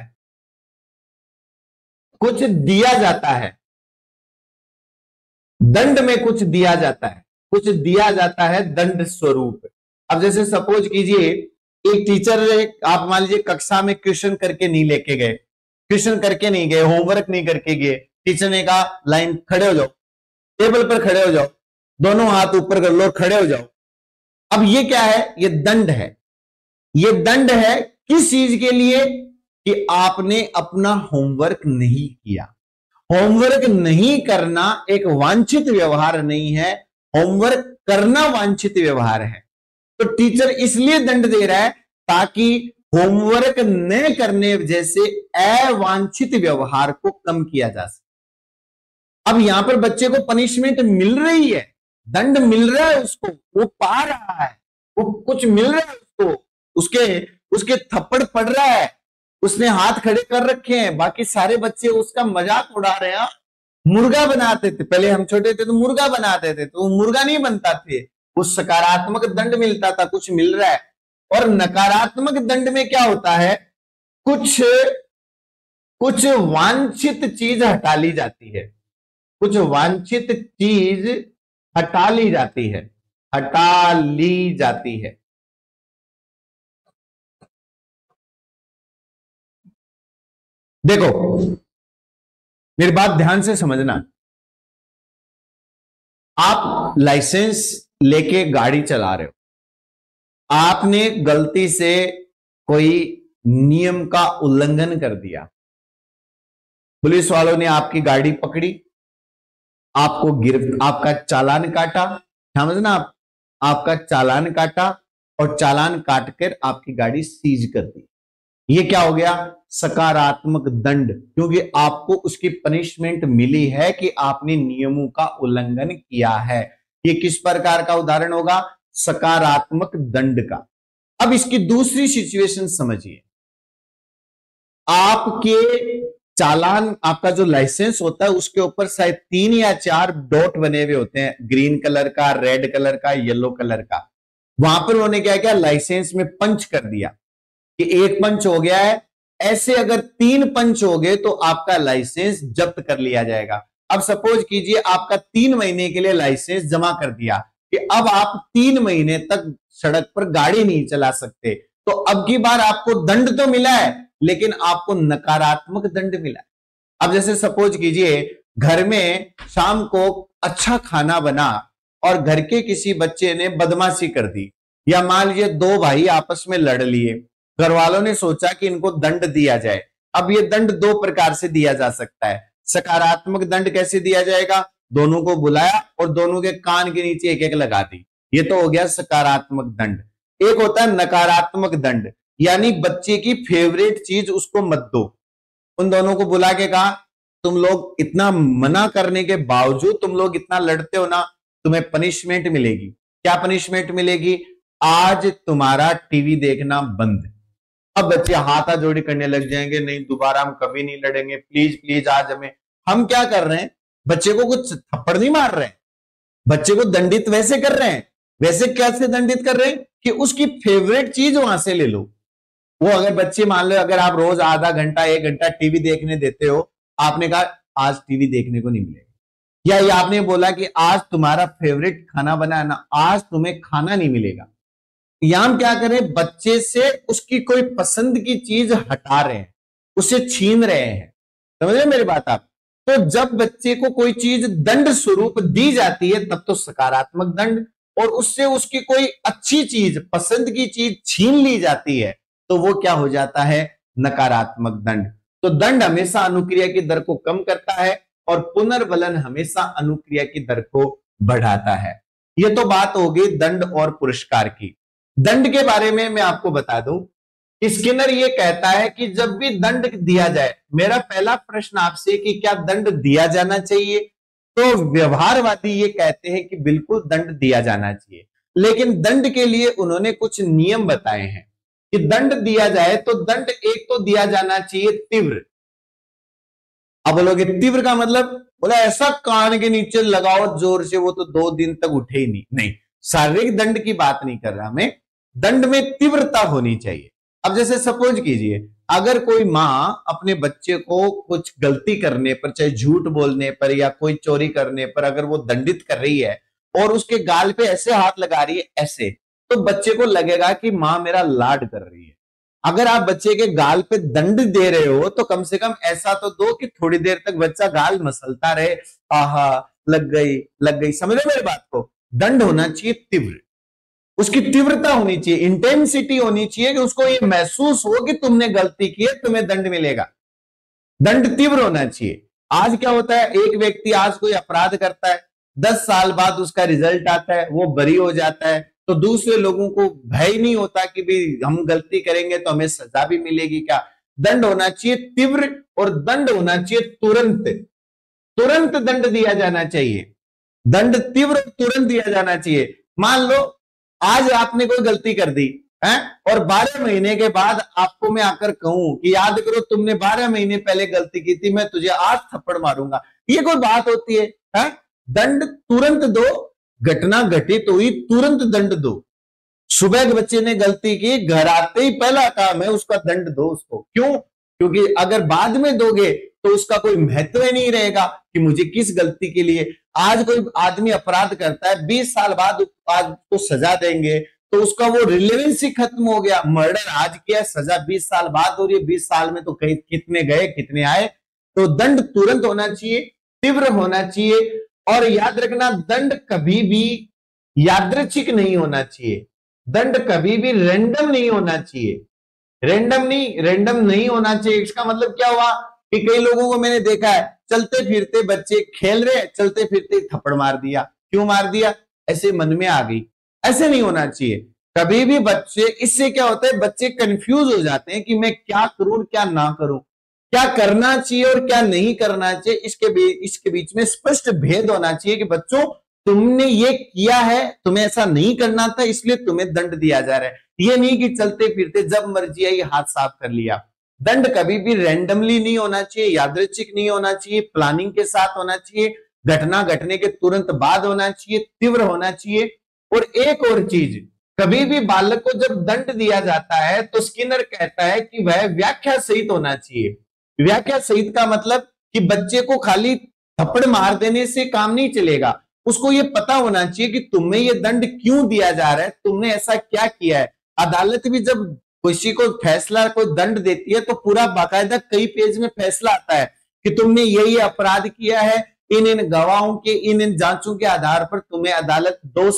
Speaker 1: कुछ दिया जाता है, दंड में कुछ दिया जाता है, कुछ दिया जाता है दंड स्वरूप। अब जैसे सपोज कीजिए एक टीचर, आप मान लीजिए कक्षा में क्वेश्चन करके नहीं लेके गए, क्वेश्चन करके नहीं गए, होमवर्क नहीं करके गए, टीचर ने कहा लाइन खड़े हो जाओ, टेबल पर खड़े हो जाओ, दोनों हाथ ऊपर कर लो, खड़े हो जाओ। अब ये क्या है, ये दंड है। ये दंड है किस चीज के लिए, कि आपने अपना होमवर्क नहीं किया। होमवर्क नहीं करना एक वांछित व्यवहार नहीं है, होमवर्क करना वांछित व्यवहार है। तो टीचर इसलिए दंड दे रहा है ताकि होमवर्क न करने जैसे अवांछित व्यवहार को कम किया जा सके। अब यहां पर बच्चे को पनिशमेंट मिल रही है, दंड मिल रहा है उसको, वो पा रहा है, वो कुछ मिल रहा है उसको, उसके उसके थप्पड़ पड़ रहा है, उसने हाथ खड़े कर रखे हैं, बाकी सारे बच्चे उसका मजाक उड़ा रहे हैं। मुर्गा बनाते थे, पहले हम छोटे थे तो मुर्गा बनाते थे, तो वो मुर्गा नहीं बनता थे, वो सकारात्मक दंड मिलता था, कुछ मिल रहा है। और नकारात्मक दंड में क्या होता है, कुछ कुछ वांछित चीज हटा ली जाती है, कुछ वांछित चीज हटा ली जाती है, हटा ली जाती है। देखो मेरी बात ध्यान से समझना, आप लाइसेंस लेके गाड़ी चला रहे हो, आपने गलती से कोई नियम का उल्लंघन कर दिया, पुलिस वालों ने आपकी गाड़ी पकड़ी, आपका चालान काटा, समझना आप, आपका चालान काटा और चालान काटकर आपकी गाड़ी सीज कर दी। ये क्या हो गया, सकारात्मक दंड, क्योंकि आपको उसकी पनिशमेंट मिली है कि आपने नियमों का उल्लंघन किया है। ये किस प्रकार का उदाहरण होगा, सकारात्मक दंड का। अब इसकी दूसरी सिचुएशन समझिए, आपके चालान, आपका जो लाइसेंस होता है उसके ऊपर शायद 3 या 4 डॉट बने हुए होते हैं, ग्रीन कलर का, रेड कलर का, येलो कलर का। वहां पर उन्होंने क्या किया, लाइसेंस में पंच कर दिया कि 1 पंच हो गया है, ऐसे अगर 3 पंच हो गए तो आपका लाइसेंस जब्त कर लिया जाएगा। अब सपोज कीजिए आपका 3 महीने के लिए लाइसेंस जमा कर दिया कि अब आप 3 महीने तक सड़क पर गाड़ी नहीं चला सकते, तो अब की बार आपको दंड तो मिला है लेकिन आपको नकारात्मक दंड मिला है। अब जैसे सपोज कीजिए घर में शाम को अच्छा खाना बना और घर के किसी बच्चे ने बदमाशी कर दी, या मान लीजिए 2 भाई आपस में लड़ लिए, घर वालों ने सोचा कि इनको दंड दिया जाए। अब ये दंड 2 प्रकार से दिया जा सकता है। सकारात्मक दंड कैसे दिया जाएगा, दोनों को बुलाया और दोनों के कान के नीचे एक एक लगा दी, ये तो हो गया सकारात्मक दंड। एक होता है नकारात्मक दंड, यानी बच्चे की फेवरेट चीज उसको मत दो। उन दोनों को बुला के कहा, तुम लोग इतना मना करने के बावजूद तुम लोग इतना लड़ते हो ना, तुम्हें पनिशमेंट मिलेगी। क्या पनिशमेंट मिलेगी, आज तुम्हारा टीवी देखना बंद। अब बच्चे हाथा जोड़ी करने लग जाएंगे, नहीं दोबारा हम कभी नहीं लड़ेंगे, प्लीज प्लीज आज हमें। हम क्या कर रहे हैं, बच्चे को कुछ थप्पड़ नहीं मार रहे हैं, बच्चे को दंडित वैसे कर रहे हैं। वैसे कैसे दंडित कर रहे हैं कि उसकी फेवरेट चीज वहां से ले लो। वो अगर बच्चे मान लो, अगर आप रोज आधा घंटा 1 घंटा टीवी देखने देते हो, आपने कहा आज टीवी देखने को नहीं मिलेगा, या ये आपने बोला कि आज तुम्हारा फेवरेट खाना बना है ना, आज तुम्हें खाना नहीं मिलेगा। यहां हम क्या करें, बच्चे से उसकी कोई पसंद की चीज हटा रहे हैं, उसे छीन रहे हैं। समझ रहे मेरी बात आप। तो जब बच्चे को कोई चीज दंड स्वरूप दी जाती है तब तो सकारात्मक दंड, और उससे उसकी कोई अच्छी चीज, पसंद की चीज छीन ली जाती है तो वो क्या हो जाता है, नकारात्मक दंड। तो दंड हमेशा अनुक्रिया की दर को कम करता है और पुनर्बलन हमेशा अनुक्रिया की दर को बढ़ाता है। ये तो बात होगी दंड और पुरस्कार की। दंड के बारे में मैं आपको बता दूं, स्किनर ये कहता है कि जब भी दंड दिया जाए, मेरा पहला प्रश्न आपसे कि क्या दंड दिया जाना चाहिए, तो व्यवहारवादी ये कहते हैं कि बिल्कुल दंड दिया जाना चाहिए, लेकिन दंड के लिए उन्होंने कुछ नियम बताए हैं कि दंड दिया जाए तो दंड एक तो दिया जाना चाहिए तीव्र। अब बोलोगे तीव्र का मतलब, बोला ऐसा कान के नीचे लगाओ जोर से वो तो 2 दिन तक उठे ही नहीं। नहीं, शारीरिक दंड की बात नहीं कर रहा मैं, दंड में तीव्रता होनी चाहिए। अब जैसे सपोज कीजिए, अगर कोई मां अपने बच्चे को कुछ गलती करने पर, चाहे झूठ बोलने पर या कोई चोरी करने पर, अगर वो दंडित कर रही है और उसके गाल पे ऐसे हाथ लगा रही है ऐसे, तो बच्चे को लगेगा कि मां मेरा लाड कर रही है। अगर आप बच्चे के गाल पे दंड दे रहे हो तो कम से कम ऐसा तो दो कि थोड़ी देर तक बच्चा गाल मसलता रहे, आहा लग गई लग गई। समझ रहे मेरी बात को। दंड होना चाहिए तीव्र, उसकी तीव्रता होनी चाहिए, इंटेंसिटी होनी चाहिए कि उसको ये महसूस हो कि तुमने गलती की है, तुम्हें दंड मिलेगा। दंड तीव्र होना चाहिए। आज क्या होता है, एक व्यक्ति आज कोई अपराध करता है, 10 साल बाद उसका रिजल्ट आता है, वो बरी हो जाता है, तो दूसरे लोगों को भय नहीं होता कि भी हम गलती करेंगे तो हमें सजा भी मिलेगी क्या। दंड होना चाहिए तीव्र और दंड होना चाहिए तुरंत। तुरंत दंड दिया जाना चाहिए, दंड तीव्र तुरंत दिया जाना चाहिए। मान लो आज आपने कोई गलती कर दी है और 12 महीने के बाद आपको मैं आकर कहूं कि याद करो तुमने 12 महीने पहले गलती की थी, मैं तुझे आज थप्पड़ मारूंगा, ये कोई बात होती है? दंड तुरंत दो, घटना घटित हुई तुरंत दंड दो। सुबह के बच्चे ने गलती की, घर आते ही पहला काम है उसका दंड दो उसको। क्यों? क्योंकि अगर बाद में दोगे तो उसका कोई महत्व ही नहीं रहेगा कि मुझे किस गलती के लिए। आज कोई आदमी अपराध करता है, 20 साल बाद आज को सजा देंगे तो उसका वो रिलेवेंस ही खत्म हो गया। मर्डर आज किया, सजा 20 साल बाद हो रही है, 20 साल में तो कहीं कितने गए कितने आए। तो दंड तुरंत होना चाहिए, तीव्र होना चाहिए। और याद रखना, दंड कभी भी यादृच्छिक नहीं होना चाहिए, दंड कभी भी रैंडम नहीं होना चाहिए। रैंडम नहीं होना चाहिए। इसका मतलब क्या हुआ कि कई लोगों को मैंने देखा है, चलते फिरते बच्चे खेल रहे, चलते फिरते थप्पड़ मार दिया। क्यों मार दिया? ऐसे मन में आ गई। ऐसे नहीं होना चाहिए कभी भी बच्चे। इससे क्या होता है, बच्चे कंफ्यूज हो जाते हैं कि मैं क्या करूं क्या ना करूं, क्या करना चाहिए और क्या नहीं करना चाहिए। इसके बीच में स्पष्ट भेद होना चाहिए कि बच्चों तुमने ये किया है, तुम्हें ऐसा नहीं करना था, इसलिए तुम्हें दंड दिया जा रहा है। ये नहीं कि चलते फिरते जब मर्जी आई हाथ साफ कर लिया। दंड कभी भी रैंडमली नहीं होना चाहिए, यादृच्छिक नहीं होना चाहिए, प्लानिंग के साथ होना चाहिए, घटना घटने के तुरंत बाद होना चाहिए, तीव्र होना चाहिए। और एक और चीज, कभी भी बालक को जब दंड दिया जाता है तो स्किनर कहता है कि वह व्याख्या सहित होना चाहिए। व्याख्या सहित का मतलब कि बच्चे को खाली थप्पड़ मार देने से काम नहीं चलेगा, उसको ये पता होना चाहिए कि तुम्हें ये दंड क्यों दिया जा रहा है, तुमने ऐसा क्या किया है। अदालत भी जब किसी को फैसला कोई दंड देती है तो पूरा बाकायदा कई पेज में फैसला आता है कि तुमने ये अपराध किया है, इन गवाहों के इन जांचों के आधार पर तुम्हें अदालत दोष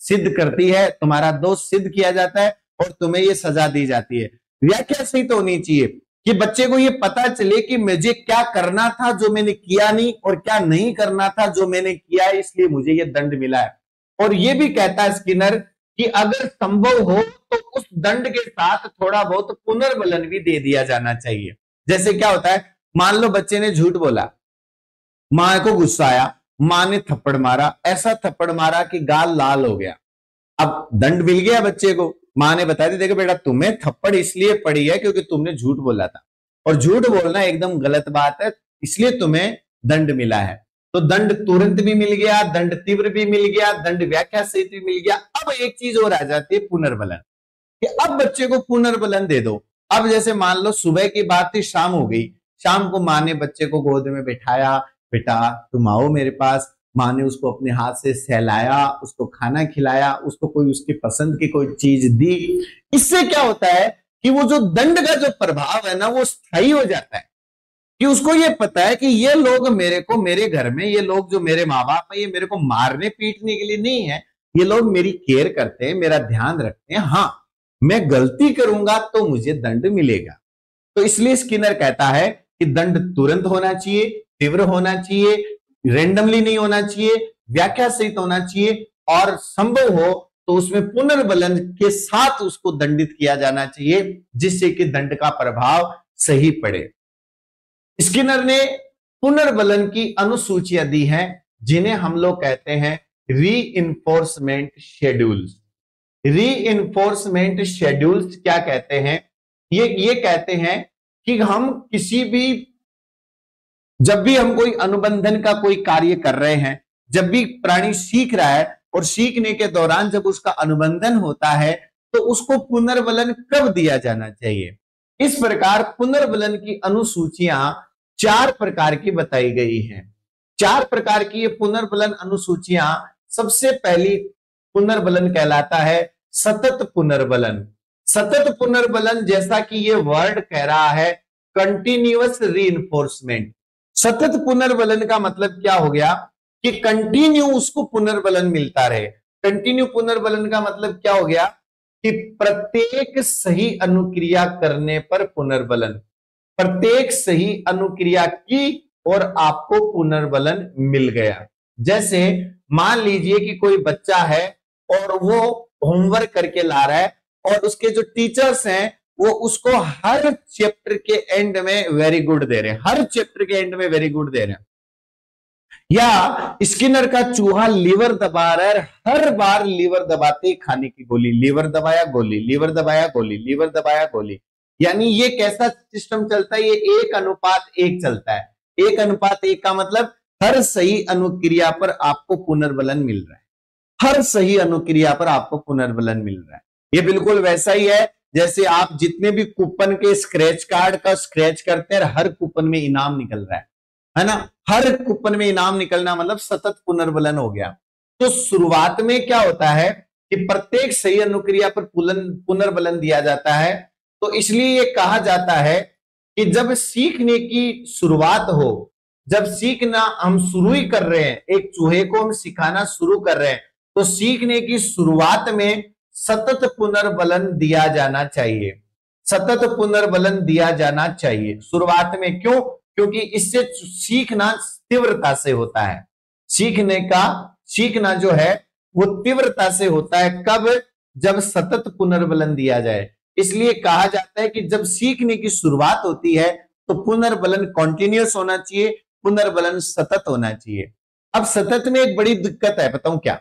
Speaker 1: सिद्ध करती है, तुम्हारा दोष सिद्ध किया जाता है और तुम्हें ये सजा दी जाती है। व्याख्या सही तो होनी चाहिए कि बच्चे को ये पता चले कि मुझे क्या करना था जो मैंने किया नहीं, और क्या नहीं करना था जो मैंने किया है, इसलिए मुझे ये दंड मिला है। और ये भी कहता है स्किनर कि अगर संभव हो तो उस दंड के साथ थोड़ा बहुत पुनर्बलन भी दे दिया जाना चाहिए। जैसे क्या होता है, मान लो बच्चे ने झूठ बोला, मां को गुस्सा आया, मां ने थप्पड़ मारा, ऐसा थप्पड़ मारा कि गाल लाल हो गया। अब दंड मिल गया बच्चे को, मां ने बता दी देखो बेटा तुम्हें थप्पड़ इसलिए पड़ी है क्योंकि तुमने झूठ बोला था, और झूठ बोलना एकदम गलत बात है, इसलिए तुम्हें दंड मिला है। तो दंड तुरंत भी मिल गया, दंड तीव्र भी मिल गया, दंड व्याख्या सहित भी मिल गया। अब एक चीज और आ जाती है, पुनर्बलन, कि अब बच्चे को पुनर्बलन दे दो। अब जैसे मान लो सुबह की बात थी, शाम हो गई, शाम को मां ने बच्चे को गोद में बिठाया, बेटा तुम आओ मेरे पास। मां ने उसको अपने हाथ से सहलाया, उसको खाना खिलाया, उसको कोई उसकी पसंद की कोई चीज दी। इससे क्या होता है कि वो जो दंड का जो प्रभाव है ना वो स्थायी हो जाता है, कि उसको ये पता है कि ये लोग मेरे को, मेरे घर में ये लोग जो मेरे माँ बाप है, ये मेरे को मारने पीटने के लिए नहीं है, ये लोग मेरी केयर करते हैं, मेरा ध्यान रखते हैं। हाँ मैं गलती करूंगा तो मुझे दंड मिलेगा। तो इसलिए स्किनर कहता है कि दंड तुरंत होना चाहिए, तीव्र होना चाहिए, रेंडमली नहीं होना चाहिए, व्याख्या सहित होना चाहिए, और संभव हो तो उसमें पुनर्बलन के साथ उसको दंडित किया जाना चाहिए, जिससे कि दंड का प्रभाव सही पड़े। स्किनर ने पुनर्बलन की अनुसूचियां दी हैं, जिन्हें हम लोग कहते हैं रीइंफोर्समेंट शेड्यूल्स। रीइंफोर्समेंट शेड्यूल्स क्या कहते हैं? ये कहते हैं कि हम किसी भी, जब भी हम कोई अनुबंधन का कोई कार्य कर रहे हैं, जब भी प्राणी सीख रहा है और सीखने के दौरान जब उसका अनुबंधन होता है तो उसको पुनर्बलन कब दिया जाना चाहिए। इस प्रकार पुनर्बलन की अनुसूचियां 4 प्रकार की बताई गई हैं। 4 प्रकार की ये पुनर्बलन अनुसूचियां। सबसे पहली पुनर्बलन कहलाता है सतत पुनर्बलन। सतत पुनर्बलन, जैसा कि ये वर्ड कह रहा है, कंटिन्यूअस रीइंफोर्समेंट। सतत पुनर्बलन का मतलब क्या हो गया कि कंटिन्यू उसको पुनर्बलन मिलता रहे। कंटिन्यू पुनर्बलन का मतलब क्या हो गया कि प्रत्येक सही अनुक्रिया करने पर पुनर्बलन, प्रत्येक सही अनुक्रिया की और आपको पुनर्बलन मिल गया। जैसे मान लीजिए कि कोई बच्चा है और वो होमवर्क करके ला रहा है और उसके जो टीचर्स हैं वो उसको हर चैप्टर के एंड में वेरी गुड दे रहे हैं, हर चैप्टर के एंड में वेरी गुड दे रहे हैं। या स्किनर का चूहा लीवर दबा रहा है, हर बार लीवर दबाते ही खाने की गोली, लीवर दबाया गोली, लीवर दबाया गोली, लीवर दबाया गोली। यानी ये कैसा सिस्टम चलता है, ये 1:1 चलता है। 1:1 का मतलब हर सही अनुक्रिया पर आपको पुनर्बलन मिल रहा है, हर सही अनुक्रिया पर आपको पुनर्बलन मिल रहा है। ये बिल्कुल वैसा ही है जैसे आप जितने भी कूपन के स्क्रैच कार्ड का स्क्रैच करते हैं, हर कूपन में इनाम निकल रहा है ना। हर कूपन में इनाम निकलना मतलब सतत पुनर्बलन हो गया। तो शुरुआत में क्या होता है कि प्रत्येक सही अनुक्रिया पर पुनर्बलन दिया जाता है। तो इसलिए ये कहा जाता है कि जब सीखने की शुरुआत हो, जब सीखना हम शुरू ही कर रहे हैं, एक चूहे को हम सिखाना शुरू कर रहे हैं, तो सीखने की शुरुआत में सतत पुनर्बलन दिया जाना चाहिए, सतत पुनर्बलन दिया जाना चाहिए शुरुआत में। क्यों? क्योंकि इससे सीखना तीव्रता से होता है। सीखना जो है वो तीव्रता से होता है। कब? जब सतत पुनर्बलन दिया जाए। इसलिए कहा जाता है कि जब सीखने की शुरुआत होती है तो पुनर्बलन कॉन्टिन्यूअस होना चाहिए, पुनर्बलन सतत होना चाहिए। अब सतत में एक बड़ी दिक्कत है, बताऊं क्या?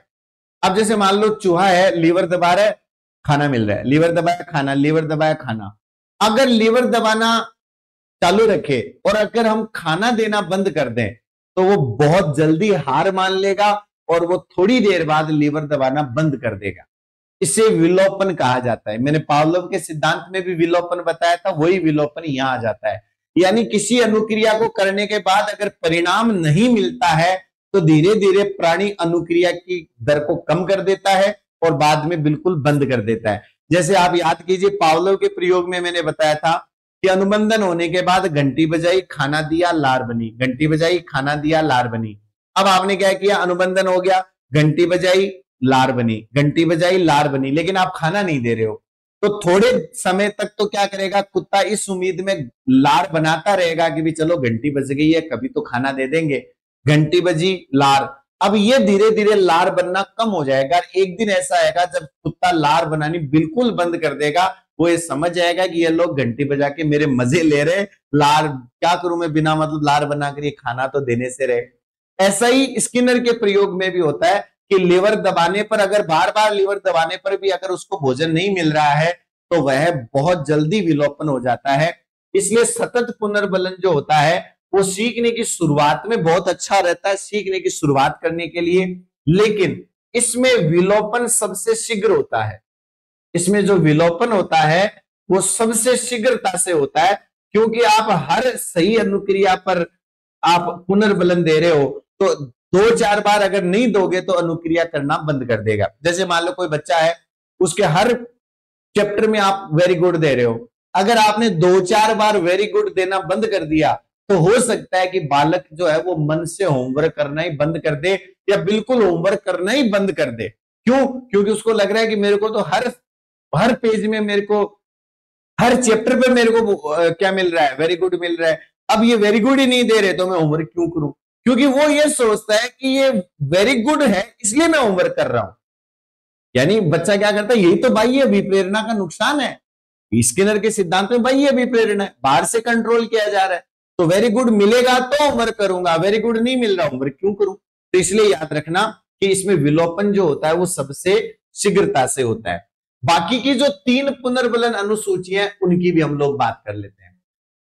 Speaker 1: अब जैसे मान लो चूहा है, लीवर दबा रहा है, खाना मिल रहा है, लीवर दबाया खाना, लीवर दबाया खाना। अगर लीवर दबाना चालू रखे और अगर हम खाना देना बंद कर दें तो वो बहुत जल्दी हार मान लेगा और वो थोड़ी देर बाद लीवर दबाना बंद कर देगा। इसे विलोपन कहा जाता है। मैंने पावलोव के सिद्धांत में भी विलोपन बताया था, वही विलोपन यहां आ जाता है। यानी किसी अनुक्रिया को करने के बाद अगर परिणाम नहीं मिलता है तो धीरे धीरे प्राणी अनुक्रिया की दर को कम कर देता है और बाद में बिल्कुल बंद कर देता है। जैसे आप याद कीजिए, पावलोव के प्रयोग में मैंने बताया था कि अनुबंधन होने के बाद घंटी बजाई, खाना दिया, लार बनी, घंटी बजाई, खाना दिया, लार बनी। अब आपने क्या किया? अनुबंधन हो गया, घंटी बजाई, लार बनी, घंटी बजाई, लार बनी, लेकिन आप खाना नहीं दे रहे हो। तो थोड़े समय तक तो क्या करेगा कुत्ता? इस उम्मीद में लार बनाता रहेगा कि भी चलो घंटी बज गई है, कभी तो खाना दे देंगे। घंटी बजी, लार। अब ये धीरे धीरे लार बनना कम हो जाएगा। एक दिन ऐसा आएगा जब कुत्ता लार बनानी बिल्कुल बंद कर देगा। वो ये समझ जाएगा कि ये लोग घंटी बजा के मेरे मजे ले रहे, लार क्या करूं मैं बिना मतलब लार बना कर, ये खाना तो देने से रहे। ऐसा ही स्किनर के प्रयोग में भी होता है कि लीवर दबाने पर, अगर बार बार लीवर दबाने पर भी अगर उसको भोजन नहीं मिल रहा है तो वह बहुत जल्दी विलोपन हो जाता है। इसलिए सतत पुनर्बलन जो होता है वो सीखने की शुरुआत में बहुत अच्छा रहता है, सीखने की शुरुआत करने के लिए। लेकिन इसमें विलोपन सबसे शीघ्र होता है। इसमें जो विलोपन होता है वो सबसे शीघ्रता से होता है, क्योंकि आप हर सही अनुक्रिया पर आप पुनर्बलन दे रहे हो तो 2-4 बार अगर नहीं दोगे तो अनुक्रिया करना बंद कर देगा। जैसे मान लो कोई बच्चा है, उसके हर चैप्टर में आप वेरी गुड दे रहे हो, अगर आपने 2-4 बार वेरी गुड देना बंद कर दिया तो हो सकता है कि बालक जो है वो मन से होमवर्क करना ही बंद कर दे या बिल्कुल होमवर्क करना ही बंद कर दे। क्यों? क्योंकि उसको लग रहा है कि मेरे को तो हर पेज में, मेरे को हर चैप्टर पे मेरे को क्या मिल रहा है? वेरी गुड मिल रहा है। अब ये वेरी गुड ही नहीं दे रहे तो मैं होमवर्क क्यों करूं? क्योंकि वो ये सोचता है कि ये वेरी गुड है इसलिए मैं होमवर्क कर रहा हूं। यानी बच्चा क्या करता है? यही तो बाह्य अभिप्रेरणा का नुकसान है। स्किनर के सिद्धांत में बाह्य अभिप्रेरणा है, बाहर से कंट्रोल किया जा रहा है। तो वेरी गुड मिलेगा तो होमवर्क करूंगा, वेरी गुड नहीं मिल रहा होमवर्क क्यों करूं? तो इसलिए याद रखना कि इसमें विलोपन जो होता है वो सबसे शीघ्रता से होता है। बाकी की जो 3 पुनर्बलन अनुसूचियां उनकी भी हम लोग बात कर लेते हैं।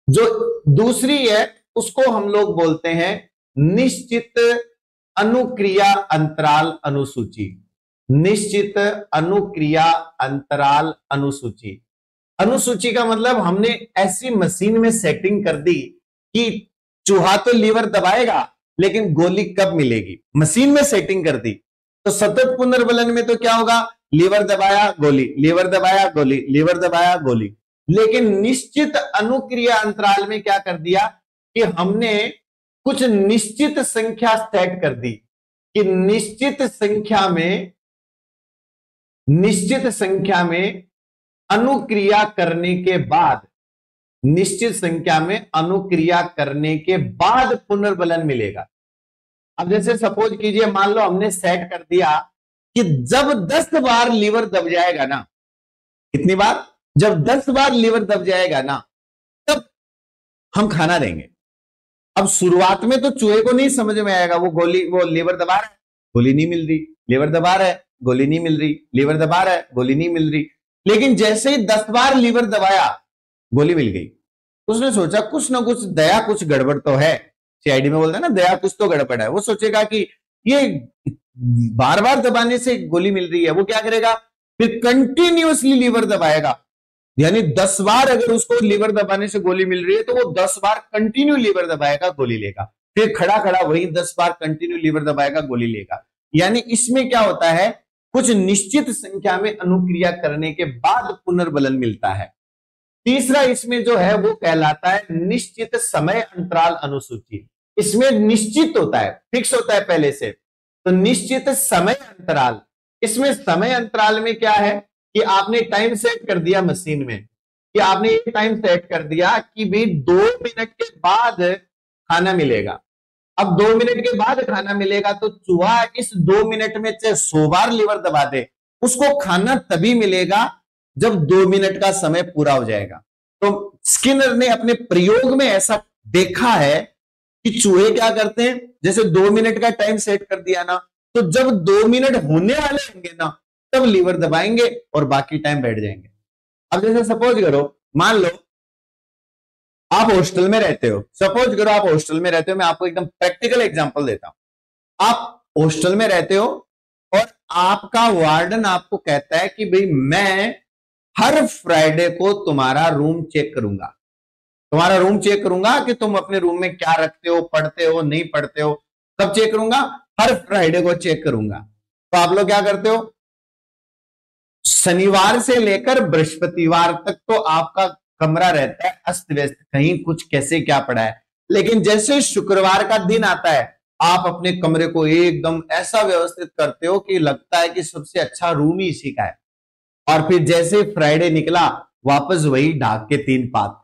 Speaker 1: जो दूसरी है उसको हम लोग बोलते हैं निश्चित अनुक्रिया अंतराल अनुसूची। निश्चित अनुक्रिया अंतराल अनुसूची। अनुसूची का मतलब हमने ऐसी मशीन में सेटिंग कर दी कि चूहा तो लीवर दबाएगा लेकिन गोली कब मिलेगी, मशीन में सेटिंग कर दी। तो सतत पुनर्बलन में तो क्या होगा? लीवर दबाया गोली, लीवर दबाया गोली, लीवर दबाया गोली। लेकिन निश्चित अनुक्रिया अंतराल में क्या कर दिया कि हमने कुछ निश्चित संख्या सेट कर दी कि निश्चित संख्या में अनुक्रिया करने के बाद, निश्चित संख्या में अनुक्रिया करने के बाद पुनर्बलन मिलेगा। अब जैसे सपोज कीजिए, मान लो हमने सेट कर दिया कि जब 10 बार लीवर दब जाएगा ना, कितनी बार? जब 10 बार लीवर दब जाएगा ना तब हम खाना देंगे। अब शुरुआत में तो चूहे को नहीं समझ में आएगा, वो लीवर दबा रहा है, गोली नहीं मिल रही, लीवर दबा रहा है, गोली नहीं मिल रही, लीवर दबा रहा है, गोली नहीं मिल रही। लेकिन जैसे ही 10 बार लीवर दबाया, गोली मिल गई। उसने सोचा कुछ ना कुछ दया, कुछ गड़बड़ तो है। सीआईडी में बोलते हैं ना, दया कुछ तो गड़बड़ है। वो सोचेगा कि ये बार बार दबाने से गोली मिल रही है, वो क्या करेगा, फिर कंटिन्यूअसली लीवर दबाएगा। यानी 10 बार अगर उसको लीवर दबाने से गोली मिल रही है तो वो 10 बार कंटिन्यू लीवर दबाएगा, गोली लेगा। फिर खड़ा खड़ा वही 10 बार कंटिन्यू लीवर दबाएगा, गोली लेगा। यानी इसमें क्या होता है, कुछ निश्चित संख्या में अनुक्रिया करने के बाद पुनर्बलन मिलता है। तीसरा इसमें जो है वो कहलाता है निश्चित समय अंतराल अनुसूची। इसमें निश्चित होता है, फिक्स होता है पहले से। तो निश्चित समय अंतराल, इसमें समय अंतराल में क्या है कि आपने टाइम सेट कर दिया मशीन में, कि आपने ये टाइम सेट कर दिया कि भाई 2 मिनट के बाद खाना मिलेगा। अब 2 मिनट के बाद खाना मिलेगा तो चूहा इस 2 मिनट में चाहे 100 बार लीवर दबा दे, उसको खाना तभी मिलेगा जब 2 मिनट का समय पूरा हो जाएगा। तो स्किनर ने अपने प्रयोग में ऐसा देखा है कि चूहे क्या करते हैं, जैसे 2 मिनट का टाइम सेट कर दिया ना, तो जब 2 मिनट होने वाले होंगे ना, तब लीवर दबाएंगे और बाकी टाइम बैठ जाएंगे। अब जैसे सपोज करो, मान लो आप हॉस्टल में रहते हो, सपोज करो आप हॉस्टल में रहते हो, मैं आपको एकदम प्रैक्टिकल एग्जांपल देता हूं। आप हॉस्टल में रहते हो और आपका वार्डन आपको कहता है कि भाई मैं हर फ्राइडे को तुम्हारा रूम चेक करूंगा, तुम्हारा रूम चेक करूंगा कि तुम अपने रूम में क्या रखते हो, पढ़ते हो नहीं पढ़ते हो, कब चेक करूंगा, हर फ्राइडे को चेक करूंगा। तो आप लोग क्या करते हो, शनिवार से लेकर बृहस्पतिवार तक तो आपका कमरा रहता है अस्त व्यस्त, कहीं कुछ कैसे क्या पड़ा है। लेकिन जैसे शुक्रवार का दिन आता है, आप अपने कमरे को एकदम ऐसा व्यवस्थित करते हो कि लगता है कि सबसे अच्छा रूम ही इसी का है। और फिर जैसे फ्राइडे निकला, वापस वही ढाक के 3 पात।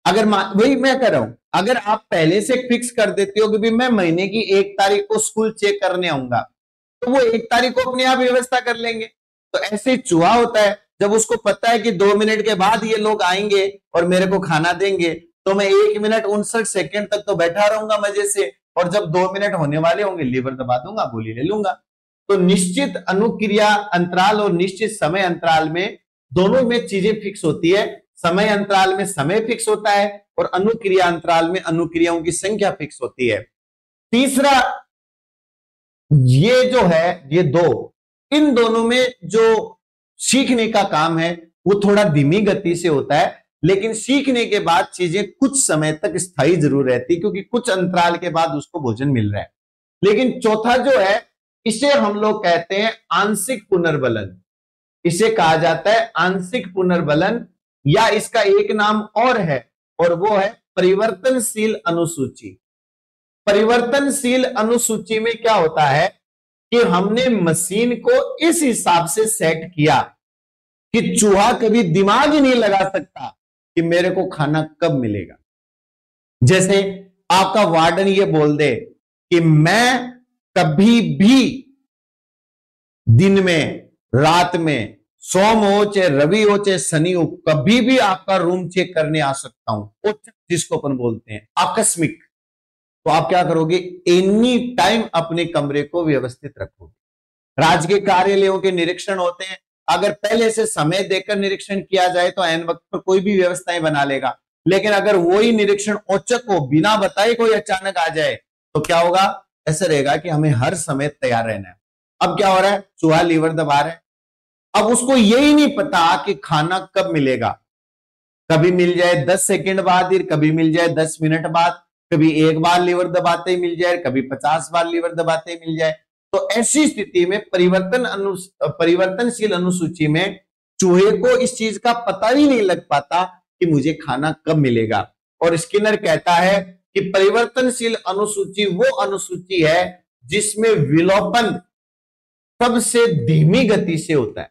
Speaker 1: अगर वही मैं कर रहा हूं, अगर आप पहले से फिक्स कर देते हो कि भी मैं महीने की 1 तारीख को स्कूल चेक करने आऊंगा, तो वो 1 तारीख को अपने आप व्यवस्था कर लेंगे। तो ऐसे चूहा होता है, जब उसको पता है कि 2 मिनट के बाद ये लोग आएंगे और मेरे को खाना देंगे, तो मैं 1 मिनट 59 सेकंड तक तो बैठा रहूंगा मजे से, और जब 2 मिनट होने वाले होंगे लीवर दबा दूंगा, गोली ले लूंगा। तो निश्चित अनुक्रिया अंतराल और निश्चित समय अंतराल में, दोनों में चीजें फिक्स होती है। समय अंतराल में समय फिक्स होता है और अनुक्रिया अंतराल में अनुक्रियाओं की संख्या फिक्स होती है। तीसरा ये जो है, ये दो, इन दोनों में जो सीखने का काम है वो थोड़ा धीमी गति से होता है, लेकिन सीखने के बाद चीजें कुछ समय तक स्थायी जरूर रहती है, क्योंकि कुछ अंतराल के बाद उसको भोजन मिल रहा है। लेकिन चौथा जो है, इसे हम लोग कहते हैं आंशिक पुनर्बलन। इसे कहा जाता है आंशिक पुनर्बलन, या इसका एक नाम और है, और वो है परिवर्तनशील अनुसूची। परिवर्तनशील अनुसूची में क्या होता है कि हमने मशीन को इस हिसाब से सेट किया कि चूहा कभी दिमाग ही नहीं लगा सकता कि मेरे को खाना कब मिलेगा। जैसे आपका वार्डन ये बोल दे कि मैं कभी भी दिन में, रात में, सोम हो चाहे रवि हो चाहे शनि हो, कभी भी आपका रूम चेक करने आ सकता हूं, जिसको अपन बोलते हैं आकस्मिक। तो आप क्या करोगे, एनी टाइम अपने कमरे को व्यवस्थित रखोगे। राजकीय कार्यालयों के निरीक्षण होते हैं, अगर पहले से समय देकर निरीक्षण किया जाए तो ऐन वक्त पर कोई भी व्यवस्थाएं बना लेगा। लेकिन अगर वही निरीक्षण औचक हो, बिना बताए कोई अचानक आ जाए, तो क्या होगा, ऐसा रहेगा कि हमें हर समय तैयार रहना है। अब क्या हो रहा है, चूहा लीवर दबा रहा है, अब उसको यही नहीं पता कि खाना कब मिलेगा। कभी मिल जाए 10 सेकंड बाद, कभी मिल जाए 10 मिनट बाद, कभी एक बार लीवर दबाते ही मिल जाए, कभी 50 बार लीवर दबाते ही मिल जाए। तो ऐसी स्थिति में परिवर्तनशील अनुसूची में चूहे को इस चीज का पता ही नहीं लग पाता कि मुझे खाना कब मिलेगा। और स्किनर कहता है कि परिवर्तनशील अनुसूची वो अनुसूची है जिसमें विलोपन सबसे धीमी गति से होता है।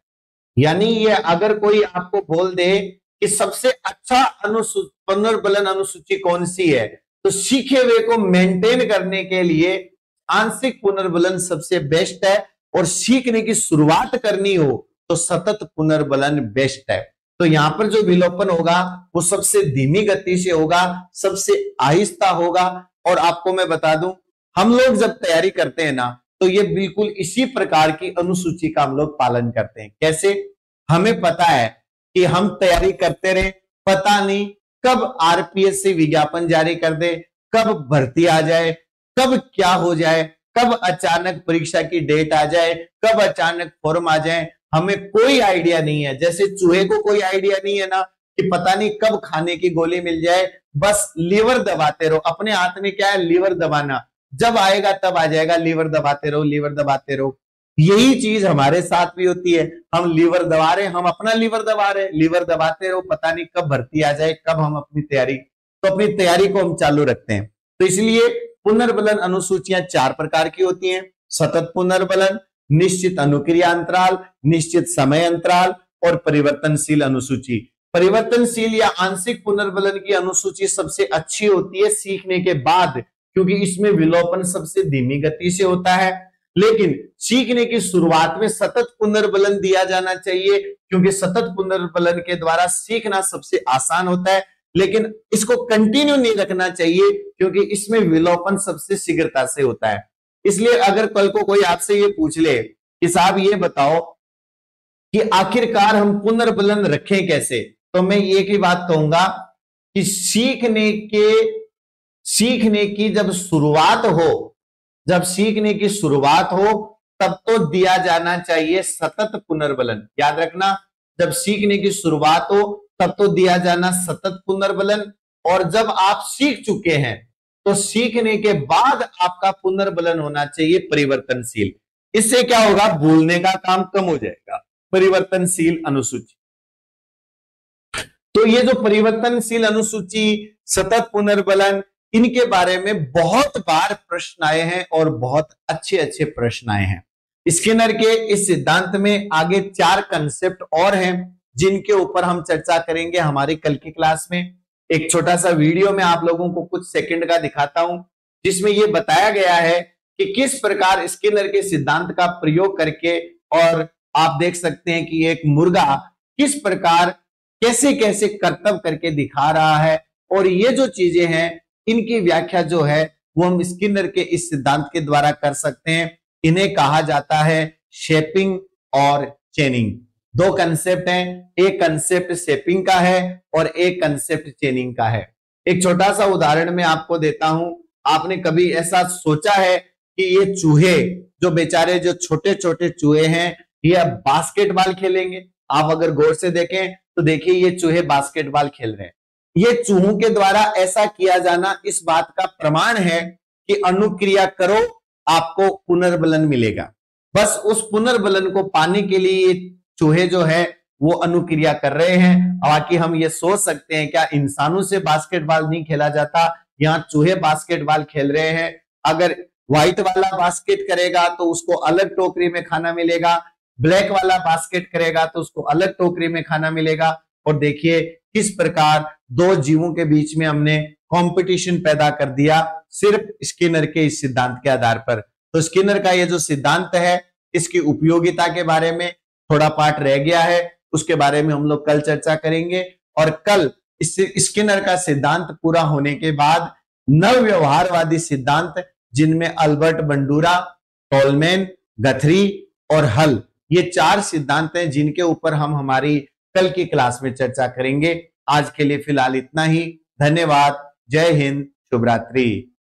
Speaker 1: यानी ये अगर कोई आपको बोल दे कि सबसे अच्छा पुनर्बलन अनुसूची कौन सी है, तो सीखे हुए को मेंटेन करने के लिए आंशिक पुनर्बलन सबसे बेस्ट है, और सीखने की शुरुआत करनी हो तो सतत पुनर्बलन बेस्ट है। तो यहां पर जो विलोपन होगा वो सबसे धीमी गति से होगा, सबसे आहिस्ता होगा। और आपको मैं बता दूं, हम लोग जब तैयारी करते हैं ना, तो ये बिल्कुल इसी प्रकार की अनुसूची का हम लोग पालन करते हैं। कैसे? हमें पता है कि हम तैयारी करते रहे, पता नहीं कब आरपीएससी विज्ञापन जारी कर दे, कब भर्ती आ जाए, कब क्या हो जाए, कब अचानक परीक्षा की डेट आ जाए, कब अचानक फॉर्म आ जाए, हमें कोई आइडिया नहीं है। जैसे चूहे को कोई आइडिया नहीं है ना कि पता नहीं कब खाने की गोली मिल जाए, बस लीवर दबाते रहो। अपने हाथ में क्या है? लीवर दबाना। जब आएगा तब आ जाएगा, लीवर दबाते रहो, लीवर दबाते रहो। यही चीज हमारे साथ भी होती है। हम लीवर दबा रहे, हम अपना लीवर दबा रहे, लीवर दबाते रहो, पता नहीं कब भर्ती आ जाए, कब हम अपनी तैयारी, तो अपनी तैयारी को हम चालू रखते हैं। तो इसलिए पुनर्बलन अनुसूचियां 4 प्रकार की होती हैं: सतत पुनर्बलन, निश्चित अनुक्रिया अंतराल, निश्चित समय अंतराल और परिवर्तनशील अनुसूची। परिवर्तनशील या आंशिक पुनर्बलन की अनुसूची सबसे अच्छी होती है सीखने के बाद, क्योंकि इसमें विलोपन सबसे धीमी गति से होता है। लेकिन सीखने की शुरुआत में सतत पुनर्बलन दिया जाना चाहिए, क्योंकि सतत पुनर्बलन के द्वारा सीखना सबसे आसान होता है। लेकिन इसको कंटिन्यू नहीं रखना चाहिए, क्योंकि इसमें विलोपन सबसे शीघ्रता से होता है। इसलिए अगर कल को कोई आपसे ये पूछ ले कि साहब ये बताओ कि आखिरकार हम पुनर्बलन रखें कैसे, तो मैं एक ही बात कहूंगा कि सीखने की जब शुरुआत हो, जब सीखने की शुरुआत हो तब तो दिया जाना चाहिए सतत पुनर्बलन। याद रखना, जब सीखने की शुरुआत हो तब तो दिया जाना सतत पुनर्बलन। और जब आप सीख चुके हैं तो सीखने के बाद आपका पुनर्बलन होना चाहिए परिवर्तनशील। इससे क्या होगा? भूलने का काम कम हो जाएगा। परिवर्तनशील अनुसूची। तो ये जो परिवर्तनशील अनुसूची, सतत पुनर्बलन, इनके बारे में बहुत बार प्रश्न आए हैं और बहुत अच्छे अच्छे प्रश्न आए हैं। स्किनर के इस सिद्धांत में आगे 4 कंसेप्ट और हैं जिनके ऊपर हम चर्चा करेंगे हमारी कल की क्लास में। एक छोटा सा वीडियो में आप लोगों को कुछ सेकंड का दिखाता हूं, जिसमें यह बताया गया है कि किस प्रकार स्किनर के सिद्धांत का प्रयोग करके, और आप देख सकते हैं कि एक मुर्गा किस प्रकार कैसे कैसे करतब करके दिखा रहा है। और ये जो चीजें हैं इनकी व्याख्या जो है वो हम स्किनर के इस सिद्धांत के द्वारा कर सकते हैं। इन्हें कहा जाता है शेपिंग और चेनिंग। 2 कंसेप्ट हैं, एक कंसेप्ट शेपिंग का है और एक कंसेप्ट चेनिंग का है। एक छोटा सा उदाहरण मैं आपको देता हूं। आपने कभी ऐसा सोचा है कि ये चूहे जो बेचारे जो छोटे छोटे चूहे हैं, ये अब बास्केटबॉल खेलेंगे? आप अगर गौर से देखें तो देखिए ये चूहे बास्केटबॉल खेल रहे हैं। ये चूहों के द्वारा ऐसा किया जाना इस बात का प्रमाण है कि अनुक्रिया करो, आपको पुनर्बलन मिलेगा। बस उस पुनर्बलन को पाने के लिए ये चूहे जो है वो अनुक्रिया कर रहे हैं। बाकी हम ये सोच सकते हैं क्या इंसानों से बास्केटबॉल नहीं खेला जाता? यहाँ चूहे बास्केटबॉल खेल रहे हैं। अगर व्हाइट वाला बास्केट करेगा तो उसको अलग टोकरी में खाना मिलेगा, ब्लैक वाला बास्केट करेगा तो उसको अलग टोकरी में खाना मिलेगा। और देखिए किस प्रकार 2 जीवों के बीच में हमने कंपटीशन पैदा कर दिया सिर्फ स्किनर के इस सिद्धांत के आधार पर। तो स्किनर का ये जो सिद्धांत है, इसकी उपयोगिता के बारे में थोड़ा पार्ट रह गया है, उसके बारे में हम लोग कल चर्चा करेंगे। और कल इस स्किनर का सिद्धांत पूरा होने के बाद नव व्यवहारवादी सिद्धांत, जिनमें अल्बर्ट बंडूरा, टोलमैन, गथरी और हल, ये 4 सिद्धांत हैं जिनके ऊपर हम हमारी कल की क्लास में चर्चा करेंगे। आज के लिए फिलहाल इतना ही। धन्यवाद। जय हिंद। शुभ रात्रि।